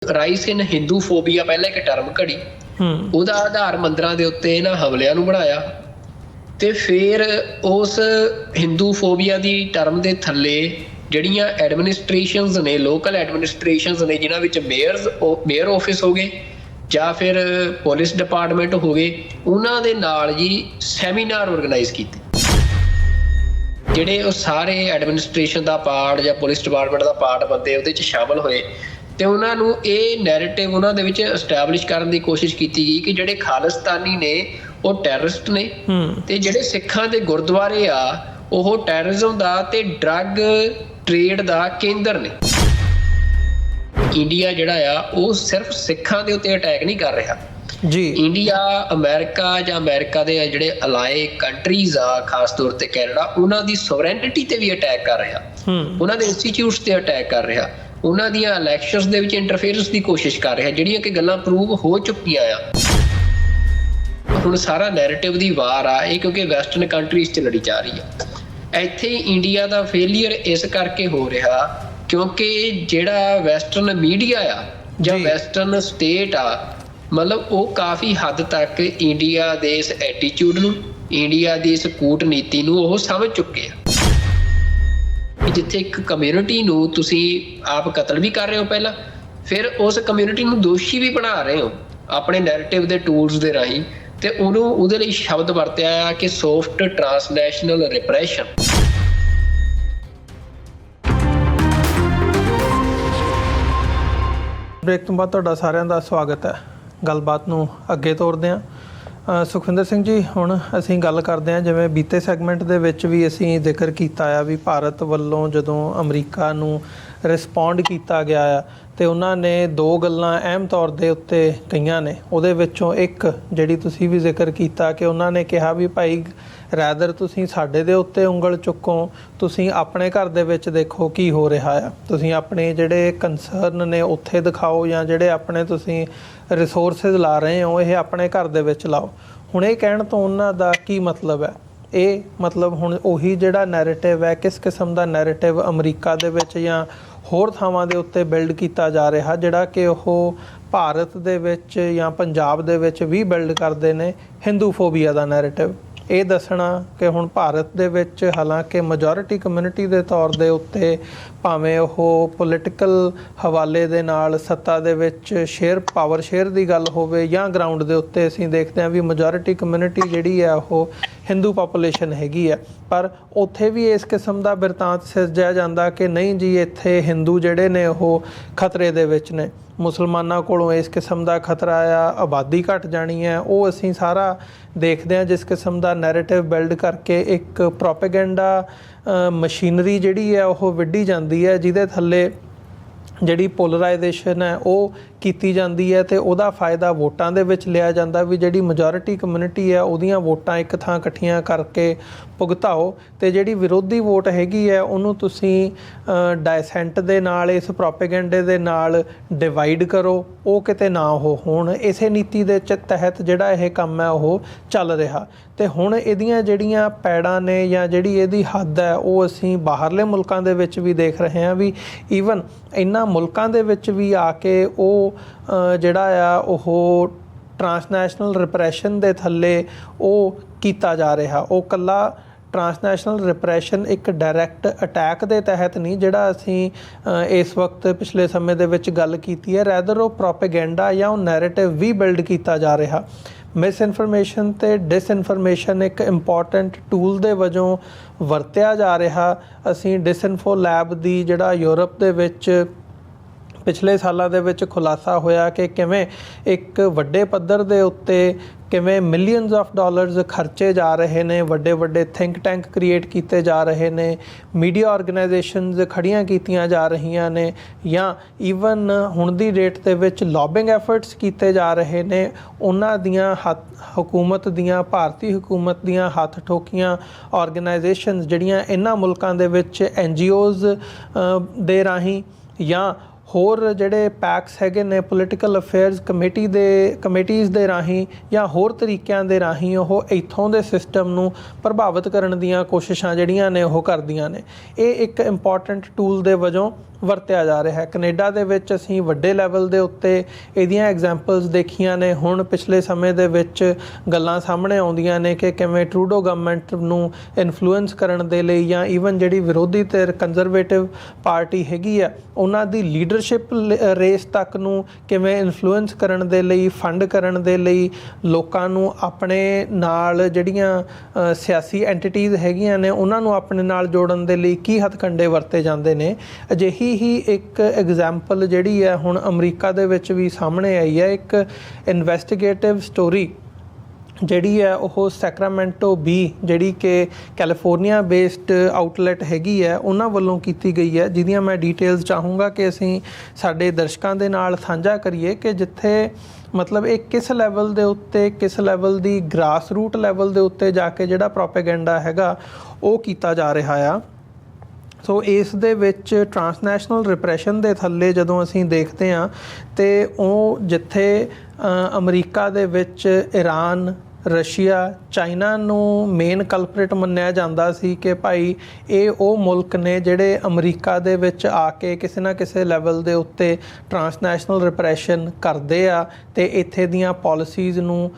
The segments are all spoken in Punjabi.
ਰਾਈਸ ਇਨ ਹਿੰਦੂ ਫੋਬੀਆ ਪਹਿਲਾਂ ਇੱਕ ਟਰਮ ਘੜੀ, ਉਹਦਾ ਆਧਾਰ ਮੰਦਰਾਂ ਦੇ ਉੱਤੇ ਇਹਨਾਂ ਹਮਲਿਆਂ ਨੂੰ ਬਣਾਇਆ ਤੇ ਫਿਰ ਉਸ ਹਿੰਦੂ ਫੋਬੀਆ ਦੀ ਟਰਮ ਦੇ ਥੱਲੇ ਜਿਹੜੀਆਂ ਐਡਮਿਨਿਸਟ੍ਰੇਸ਼ਨਸ ਨੇ, ਲੋਕਲ ਐਡਮਿਨਿਸਟ੍ਰੇਸ਼ਨਸ ਨੇ, ਜਿਨ੍ਹਾਂ ਵਿੱਚ ਮੇਅਰ ਆਫਿਸ ਹੋ ਗਏ ਜਾਂ ਫਿਰ ਪੁਲਿਸ ਡਿਪਾਰਟਮੈਂਟ ਹੋ ਗਏ, ਉਹਨਾਂ ਦੇ ਨਾਲ ਜੀ ਸੈਮੀਨਾਰ ਆਰਗੇਨਾਈਜ਼ ਕੀਤੇ। ਜਿਹੜੇ ਉਹ ਸਾਰੇ ਐਡਮਿਨਿਸਟ੍ਰੇਸ਼ਨ ਦਾ ਪਾਰਟ ਜਾਂ ਪੁਲਿਸ ਡਿਪਾਰਟਮੈਂਟ ਦਾ ਪਾਰਟ ਬੰਦੇ ਉਹਦੇ 'ਚ ਸ਼ਾਮਲ ਹੋਏ ਤੇ ਉਹਨਾਂ ਨੂੰ ਇਹ ਨੈਰੇਟਿਵ ਉਹਨਾਂ ਦੇ ਵਿੱਚ ਐਸਟੈਬਲਿਸ਼ ਕਰਨ ਦੀ ਕੋਸ਼ਿਸ਼ ਕੀਤੀ ਗਈ ਕਿ ਜਿਹੜੇ ਖਾਲਿਸਤਾਨੀ ਨੇ ਉਹ ਟੈਰਰਿਸਟ ਨੇ ਤੇ ਜਿਹੜੇ ਸਿੱਖਾਂ ਦੇ ਗੁਰਦੁਆਰੇ ਆ ਉਹ ਟੈਰਰਿਜ਼ਮ ਦਾ ਤੇ ਡਰੱਗ ਟ੍ਰੇਡ ਦਾ ਕੇਂਦਰ ਨੇ। ਇੰਡੀਆ ਜਿਹੜਾ ਆ ਉਹ ਸਿਰਫ ਸਿੱਖਾਂ ਦੇ ਉੱਤੇ ਅਟੈਕ ਨਹੀਂ ਕਰ ਰਿਹਾ ਜੀ। ਇੰਡੀਆ ਅਮਰੀਕਾ ਜਾਂ ਅਮਰੀਕਾ ਦੇ ਜਿਹੜੇ ਅਲਾਏ ਕੰਟਰੀਜ਼ ਆ, ਖਾਸ ਤੌਰ ਤੇ ਕੈਨੇਡਾ, ਉਹਨਾਂ ਦੀ ਸੋਵਰੇਨਿਟੀ ਤੇ ਵੀ ਅਟੈਕ ਕਰ ਰਿਹਾ, ਉਹਨਾਂ ਦੇ ਇੰਸਟੀਚਿਊਟਸ ਤੇ ਅਟੈਕ ਕਰ ਰਿਹਾ, ਉਹਨਾਂ ਦੀਆਂ ਇਲੈਕਸ਼ਨਸ ਦੇ ਵਿੱਚ ਇੰਟਰਫੇਰੈਂਸ ਦੀ ਕੋਸ਼ਿਸ਼ ਕਰ ਰਿਹਾ, ਜਿਹੜੀਆਂ ਕਿ ਗੱਲਾਂ ਪ੍ਰੂਵ ਹੋ ਚੁੱਕੀਆਂ ਆ। ਹੁਣ ਸਾਰਾ ਨੈਰੇਟਿਵ ਦੀ ਵਾਰ ਆ ਇਹ, ਕਿਉਂਕਿ ਵੈਸਟਰਨ ਕੰਟਰੀਜ਼ 'ਚ ਲੜੀ ਜਾ ਰਹੀ ਆ। ਇੱਥੇ ਇੰਡੀਆ ਦਾ ਫੇਲੀਅਰ ਇਸ ਕਰਕੇ ਹੋ ਰਿਹਾ ਕਿਉਂਕਿ ਜਿਹੜਾ ਵੈਸਟਰਨ ਮੀਡੀਆ ਆ ਜਾਂ ਵੈਸਟਰਨ ਸਟੇਟ ਆ, ਮਤਲਬ ਉਹ ਕਾਫੀ ਹੱਦ ਤੱਕ ਇੰਡੀਆ ਦੇ ਇਸ ਐਟੀਟਿਊਡ ਨੂੰ, ਇੰਡੀਆ ਦੀ ਇਸ ਕੂਟਨੀਤੀ ਨੂੰ ਉਹ ਸਮਝ ਚੁੱਕੇ ਆ। ਜਿੱਥੇ ਇੱਕ ਕਮਿਊਨਿਟੀ ਨੂੰ ਤੁਸੀਂ ਆਪ ਕਤਲ ਵੀ ਕਰ ਰਹੇ ਹੋ ਪਹਿਲਾਂ, ਫਿਰ ਉਸ ਕਮਿਊਨਿਟੀ ਨੂੰ ਦੋਸ਼ੀ ਵੀ ਬਣਾ ਰਹੇ ਹੋ ਆਪਣੇ ਨੈਰੇਟਿਵ ਦੇ ਟੂਲਸ ਦੇ ਰਾਹੀਂ, ਤੇ ਉਹਦੇ ਲਈ ਸ਼ਬਦ ਵਰਤਿਆ ਆ ਕਿ ਸੌਫਟ ਟ੍ਰਾਂਸਨੈਸ਼ਨਲ ਰਿਪਰੈਸ਼ਨ। ਬ੍ਰੇਕ ਤੋਂ ਬਾਅਦ ਤੁਹਾਡਾ ਸਾਰਿਆਂ ਦਾ ਸਵਾਗਤ ਹੈ। ਗੱਲਬਾਤ ਨੂੰ ਅੱਗੇ ਤੋਰਦੇ ਹਾਂ। ਸੁਖਵਿੰਦਰ ਸਿੰਘ ਜੀ, ਹੁਣ ਅਸੀਂ ਗੱਲ ਕਰਦੇ ਹਾਂ, ਜਿਵੇਂ ਬੀਤੇ ਸੈਗਮੈਂਟ ਦੇ ਵਿੱਚ ਵੀ ਅਸੀਂ ਜ਼ਿਕਰ ਕੀਤਾ ਆ ਵੀ ਭਾਰਤ ਵੱਲੋਂ ਜਦੋਂ ਅਮਰੀਕਾ ਨੂੰ ਰਿਸਪੌਂਡ ਕੀਤਾ ਗਿਆ ਆ ਅਤੇ ਉਹਨਾਂ ਨੇ ਦੋ ਗੱਲਾਂ ਅਹਿਮ ਤੌਰ ਦੇ ਉੱਤੇ ਕਹੀਆਂ ਨੇ। ਉਹਦੇ ਵਿੱਚੋਂ ਇੱਕ ਜਿਹੜੀ ਤੁਸੀਂ ਵੀ ਜ਼ਿਕਰ ਕੀਤਾ ਕਿ ਉਹਨਾਂ ਨੇ ਕਿਹਾ ਵੀ ਭਾਈ ਰੈਦਰ ਤੁਸੀਂ ਸਾਡੇ ਦੇ ਉੱਤੇ ਉਂਗਲ ਚੁੱਕੋ, ਤੁਸੀਂ ਆਪਣੇ ਘਰ ਦੇ ਵਿੱਚ ਦੇਖੋ ਕੀ ਹੋ ਰਿਹਾ ਆ, ਤੁਸੀਂ ਆਪਣੇ ਜਿਹੜੇ ਕੰਸਰਨ ਨੇ ਉੱਥੇ ਦਿਖਾਓ ਜਾਂ ਜਿਹੜੇ ਆਪਣੇ ਤੁਸੀਂ ਰਿਸੋਰਸਿਸ ਲਾ ਰਹੇ ਹੋ ਇਹ ਆਪਣੇ ਘਰ ਦੇ ਵਿੱਚ ਲਾਓ। ਹੁਣ ਇਹ ਕਹਿਣ ਤੋਂ ਉਹਨਾਂ ਦਾ ਕੀ ਮਤਲਬ ਹੈ? ਇਹ ਮਤਲਬ ਹੁਣ ਉਹੀ ਜਿਹੜਾ ਨੈਰੇਟਿਵ ਹੈ, ਕਿਸ ਕਿਸਮ ਦਾ ਨੈਰੇਟਿਵ ਅਮਰੀਕਾ ਦੇ ਵਿੱਚ ਜਾਂ ਹੋਰ ਥਾਵਾਂ ਦੇ ਉੱਤੇ ਬਿਲਡ ਕੀਤਾ ਜਾ ਰਿਹਾ, ਜਿਹੜਾ ਕਿ ਉਹ ਭਾਰਤ ਦੇ ਵਿੱਚ ਜਾਂ ਪੰਜਾਬ ਦੇ ਵਿੱਚ ਵੀ ਬਿਲਡ ਕਰਦੇ ਨੇ ਹਿੰਦੂ ਫੋਬੀਆ ਦਾ ਨੈਰੇਟਿਵ। ਇਹ ਦੱਸਣਾ ਕਿ ਹੁਣ ਭਾਰਤ ਦੇ ਵਿੱਚ ਹਾਲਾਂਕਿ ਮੈਜੋਰਿਟੀ ਕਮਿਊਨਿਟੀ ਦੇ ਤੌਰ ਦੇ ਉੱਤੇ ਭਾਵੇਂ ਉਹ ਪੋਲੀਟੀਕਲ ਹਵਾਲੇ ਦੇ ਨਾਲ ਸੱਤਾ ਦੇ ਵਿੱਚ ਪਾਵਰ ਸ਼ੇਅਰ ਦੀ ਗੱਲ ਹੋਵੇ ਜਾਂ ਗਰਾਊਂਡ ਦੇ ਉੱਤੇ ਅਸੀਂ ਦੇਖਦੇ ਹਾਂ ਵੀ ਮੈਜੋਰਿਟੀ ਕਮਿਊਨਿਟੀ ਜਿਹੜੀ ਹੈ ਉਹ ਹਿੰਦੂ ਪਾਪੂਲੇਸ਼ਨ ਹੈਗੀ ਹੈ, ਪਰ ਉੱਥੇ ਵੀ ਇਸ ਕਿਸਮ ਦਾ ਬਿਰਤਾਂਤ ਸਿਰਜਿਆ ਜਾਂਦਾ ਕਿ ਨਹੀਂ ਜੀ ਇੱਥੇ ਹਿੰਦੂ ਜਿਹੜੇ ਨੇ ਉਹ ਖਤਰੇ ਦੇ ਵਿੱਚ ਨੇ, ਮੁਸਲਮਾਨਾਂ ਕੋਲੋਂ ਇਸ ਕਿਸਮ ਦਾ ਖਤਰਾ ਆ, ਆਬਾਦੀ ਘਟ ਜਾਣੀ ਹੈ। ਉਹ ਅਸੀਂ ਸਾਰਾ ਦੇਖਦੇ ਹਾਂ ਜਿਸ ਕਿਸਮ ਦਾ ਨੈਰੇਟਿਵ ਬਿਲਡ ਕਰਕੇ ਇੱਕ ਪ੍ਰੋਪੇਗੈਂਡਾ ਮਸ਼ੀਨਰੀ ਜਿਹੜੀ ਹੈ ਉਹ ਵਿੱਢੀ ਜਾਂਦੀ ਹੈ, ਜਿਹਦੇ ਥੱਲੇ ਜਿਹੜੀ ਪੋਲਰਾਈਜੇਸ਼ਨ ਹੈ ਉਹ ਕੀਤੀ ਜਾਂਦੀ ਹੈ ਅਤੇ ਉਹਦਾ ਫਾਇਦਾ ਵੋਟਾਂ ਦੇ ਵਿੱਚ ਲਿਆ ਜਾਂਦਾ ਵੀ ਜਿਹੜੀ ਮੈਜੋਰਿਟੀ ਕਮਿਊਨਿਟੀ ਹੈ ਉਹਦੀਆਂ ਵੋਟਾਂ ਇੱਕ ਥਾਂ ਇਕੱਠੀਆਂ ਕਰਕੇ ਭੁਗਤਾਓ ਅਤੇ ਜਿਹੜੀ ਵਿਰੋਧੀ ਵੋਟ ਹੈਗੀ ਹੈ ਉਹਨੂੰ ਤੁਸੀਂ ਡਾਇਸੈਂਟ ਦੇ ਨਾਲ, ਇਸ ਪ੍ਰੋਪੇਗੈਂਡੇ ਦੇ ਨਾਲ ਡਿਵਾਈਡ ਕਰੋ, ਉਹ ਕਿਤੇ ਨਾ ਉਹ ਹੋਣ। ਇਸੇ ਨੀਤੀ ਦੇ ਤਹਿਤ ਜਿਹੜਾ ਇਹ ਕੰਮ ਹੈ ਉਹ ਚੱਲ ਰਿਹਾ ਅਤੇ ਹੁਣ ਇਹਦੀਆਂ ਜਿਹੜੀਆਂ ਪੈੜਾਂ ਨੇ ਜਾਂ ਜਿਹੜੀ ਇਹਦੀ ਹੱਦ ਹੈ ਉਹ ਅਸੀਂ ਬਾਹਰਲੇ ਮੁਲਕਾਂ ਦੇ ਵਿੱਚ ਵੀ ਦੇਖ ਰਹੇ ਹਾਂ ਵੀ ਈਵਨ ਇਹਨਾਂ ਮੁਲਕਾਂ ਦੇ ਵਿੱਚ ਵੀ ਆ ਕੇ ਉਹ ਜਿਹੜਾ ਆ ਉਹ ਟ੍ਰਾਂਸਨੈਸ਼ਨਲ ਰਿਪਰੈਸ਼ਨ ਦੇ ਥੱਲੇ ਉਹ ਕੀਤਾ ਜਾ ਰਿਹਾ। ਉਹ ਇਕੱਲਾ ਟ੍ਰਾਂਸਨੈਸ਼ਨਲ ਰਿਪਰੈਸ਼ਨ ਇੱਕ ਡਾਇਰੈਕਟ ਅਟੈਕ ਦੇ ਤਹਿਤ ਨਹੀਂ ਜਿਹੜਾ ਅਸੀਂ ਇਸ ਵਕਤ ਪਿਛਲੇ ਸਮੇਂ ਦੇ ਵਿੱਚ ਗੱਲ ਕੀਤੀ ਹੈ, ਰੈਦਰ ਉਹ ਪ੍ਰੋਪੇਗੈਂਡਾ ਜਾਂ ਉਹ ਨੈਰੇਟਿਵ ਵੀ ਬਿਲਡ ਕੀਤਾ ਜਾ ਰਿਹਾ। ਮਿਸ ਇਨਫੋਰਮੇਸ਼ਨ ਅਤੇ ਡਿਸਇਨਫੋਰਮੇਸ਼ਨ ਇੱਕ ਇੰਪੋਰਟੈਂਟ ਟੂਲ ਦੇ ਵਜੋਂ ਵਰਤਿਆ ਜਾ ਰਿਹਾ। ਅਸੀਂ ਡਿਸਇਨਫੋ ਲੈਬ ਦੀ ਜਿਹੜਾ ਯੂਰਪ ਦੇ ਵਿੱਚ ਪਿਛਲੇ ਸਾਲਾਂ ਦੇ ਵਿੱਚ ਖੁਲਾਸਾ ਹੋਇਆ ਕਿ ਕਿਵੇਂ ਇੱਕ ਵੱਡੇ ਪੱਧਰ ਦੇ ਉੱਤੇ ਕਿਵੇਂ ਮਿਲੀਅਨਸ ਆਫ ਡਾਲਰਸ ਖਰਚੇ ਜਾ ਰਹੇ ਨੇ, ਵੱਡੇ ਵੱਡੇ ਥਿੰਕ ਟੈਂਕ ਕ੍ਰੀਏਟ ਕੀਤੇ ਜਾ ਰਹੇ ਨੇ, ਮੀਡੀਆ ਆਰਗੇਨਾਈਜੇਸ਼ਨਸ ਖੜੀਆਂ ਕੀਤੀਆਂ ਜਾ ਰਹੀਆਂ ਨੇ, ਜਾਂ ਈਵਨ ਹੁਣ ਦੀ ਡੇਟ ਦੇ ਵਿੱਚ ਲੌਬਿੰਗ ਐਫਰਟਸ ਕੀਤੇ ਜਾ ਰਹੇ ਨੇ। ਉਹਨਾਂ ਦੀਆਂ ਹੁਕੂਮਤ ਦੀਆਂ, ਭਾਰਤੀ ਹੁਕੂਮਤ ਦੀਆਂ ਹੱਥ ਠੋਕੀਆਂ ਆਰਗੇਨਾਈਜੇਸ਼ਨਸ ਜਿਹੜੀਆਂ ਇਹਨਾਂ ਮੁਲਕਾਂ ਦੇ ਵਿੱਚ NGOs ਦੇ ਰਾਹੀਂ ਜਾਂ ਹੋਰ ਜਿਹੜੇ ਪੈਕਸ ਹੈਗੇ ਨੇ, ਪੋਲੀਟੀਕਲ ਅਫੇਅਰਸ ਕਮੇਟੀਜ਼ ਦੇ ਰਾਹੀਂ ਜਾਂ ਹੋਰ ਤਰੀਕਿਆਂ ਦੇ ਰਾਹੀਂ ਉਹ ਇੱਥੋਂ ਦੇ ਸਿਸਟਮ ਨੂੰ ਪ੍ਰਭਾਵਿਤ ਕਰਨ ਦੀਆਂ ਕੋਸ਼ਿਸ਼ਾਂ ਜਿਹੜੀਆਂ ਨੇ ਉਹ ਕਰਦੀਆਂ ਨੇ। ਇਹ ਇੱਕ ਇੰਪੋਰਟੈਂਟ ਟੂਲ ਦੇ ਵਜੋਂ ਵਰਤਿਆ ਜਾ ਰਿਹਾ ਹੈ। ਕੈਨੇਡਾ ਦੇ ਵਿੱਚ ਅਸੀਂ ਵੱਡੇ ਲੈਵਲ ਦੇ ਉੱਤੇ ਇਹਦੀਆਂ ਐਗਜ਼ਾਮਪਲਸ ਦੇਖੀਆਂ ਨੇ। ਹੁਣ ਪਿਛਲੇ ਸਮੇਂ ਦੇ ਵਿੱਚ ਗੱਲਾਂ ਸਾਹਮਣੇ ਆਉਂਦੀਆਂ ਨੇ ਕਿ ਕਿਵੇਂ ਟਰੂਡੋ ਗਵਰਨਮੈਂਟ ਨੂੰ ਇਨਫਲੂਐਂਸ ਕਰਨ ਦੇ ਲਈ ਜਾਂ ਈਵਨ ਜਿਹੜੀ ਵਿਰੋਧੀ ਧਿਰ ਕੰਜ਼ਰਵੇਟਿਵ ਪਾਰਟੀ ਹੈਗੀ ਆ ਉਹਨਾਂ ਦੀ ਲੀਡਰਸ਼ਿਪ ਰੇਸ ਤੱਕ ਨੂੰ ਕਿਵੇਂ ਇਨਫਲੂਐਂਸ ਕਰਨ ਦੇ ਲਈ, ਫੰਡ ਕਰਨ ਦੇ ਲਈ, ਲੋਕਾਂ ਨੂੰ ਆਪਣੇ ਨਾਲ ਜਿਹੜੀਆਂ ਸਿਆਸੀ ਐਂਟੀਟੀਜ਼ ਹੈਗੀਆਂ ਨੇ ਉਹਨਾਂ ਨੂੰ ਆਪਣੇ ਨਾਲ ਜੋੜਨ ਦੇ ਲਈ ਕੀ ਹੱਥਕੰਡੇ ਵਰਤੇ ਜਾਂਦੇ ਨੇ। ਅਜਿਹੀ ਹੀ ਇੱਕ ਐਗਜ਼ਾਮਪਲ ਜਿਹੜੀ ਹੈ ਹੁਣ ਅਮਰੀਕਾ ਦੇ ਵਿੱਚ ਵੀ ਸਾਹਮਣੇ ਆਈ ਹੈ। ਇੱਕ ਇਨਵੈਸਟੀਗੇਟਿਵ ਸਟੋਰੀ ਜਿਹੜੀ ਹੈ ਉਹ ਸੈਕਰਾਮੈਂਟੋ ਬੀ ਜਿਹੜੀ ਕਿ ਕੈਲੀਫੋਰਨੀਆ ਬੇਸਡ ਆਊਟਲੈਟ ਹੈਗੀ ਹੈ ਉਹਨਾਂ ਵੱਲੋਂ ਕੀਤੀ ਗਈ ਹੈ, ਜਿਹਦੀਆਂ ਮੈਂ ਡੀਟੇਲਸ ਚਾਹੂੰਗਾ ਕਿ ਅਸੀਂ ਸਾਡੇ ਦਰਸ਼ਕਾਂ ਦੇ ਨਾਲ ਸਾਂਝਾ ਕਰੀਏ ਕਿ ਜਿੱਥੇ ਮਤਲਬ ਇਹ ਕਿਸ ਲੈਵਲ ਦੇ ਉੱਤੇ, ਕਿਸ ਲੈਵਲ ਦੀ ਗ੍ਰਾਸ ਰੂਟ ਲੈਵਲ ਦੇ ਉੱਤੇ ਜਾ ਕੇ ਜਿਹੜਾ ਪ੍ਰੋਪੇਗੈਂਡਾ ਹੈਗਾ ਉਹ ਕੀਤਾ ਜਾ ਰਿਹਾ ਆ। ਸੋ ਇਸ ਦੇ ਵਿੱਚ ਟਰਾਂਸਨੈਸ਼ਨਲ ਰਿਪਰੈਸ਼ਨ ਦੇ ਥੱਲੇ ਜਦੋਂ ਅਸੀਂ ਦੇਖਦੇ ਹਾਂ ਤੇ ਉਹ ਜਿੱਥੇ ਅਮਰੀਕਾ ਦੇ ਵਿੱਚ ਈਰਾਨ, ਰਸ਼ੀਆ, ਚਾਈਨਾ ਨੂੰ ਮੇਨ ਕਲਪਰੇਟ ਮੰਨਿਆ ਜਾਂਦਾ ਸੀ ਕਿ ਭਾਈ ਇਹ ਉਹ ਮੁਲਕ ਨੇ ਜਿਹੜੇ ਅਮਰੀਕਾ ਦੇ ਵਿੱਚ ਆ ਕੇ ਕਿਸੇ ਨਾ ਕਿਸੇ ਲੈਵਲ ਦੇ ਉੱਤੇ ਟਰਾਂਸਨੈਸ਼ਨਲ ਰਿਪਰੈਸ਼ਨ ਕਰਦੇ ਆ ਤੇ ਇੱਥੇ ਦੀਆਂ ਪਾਲਿਸੀਜ਼ ਨੂੰ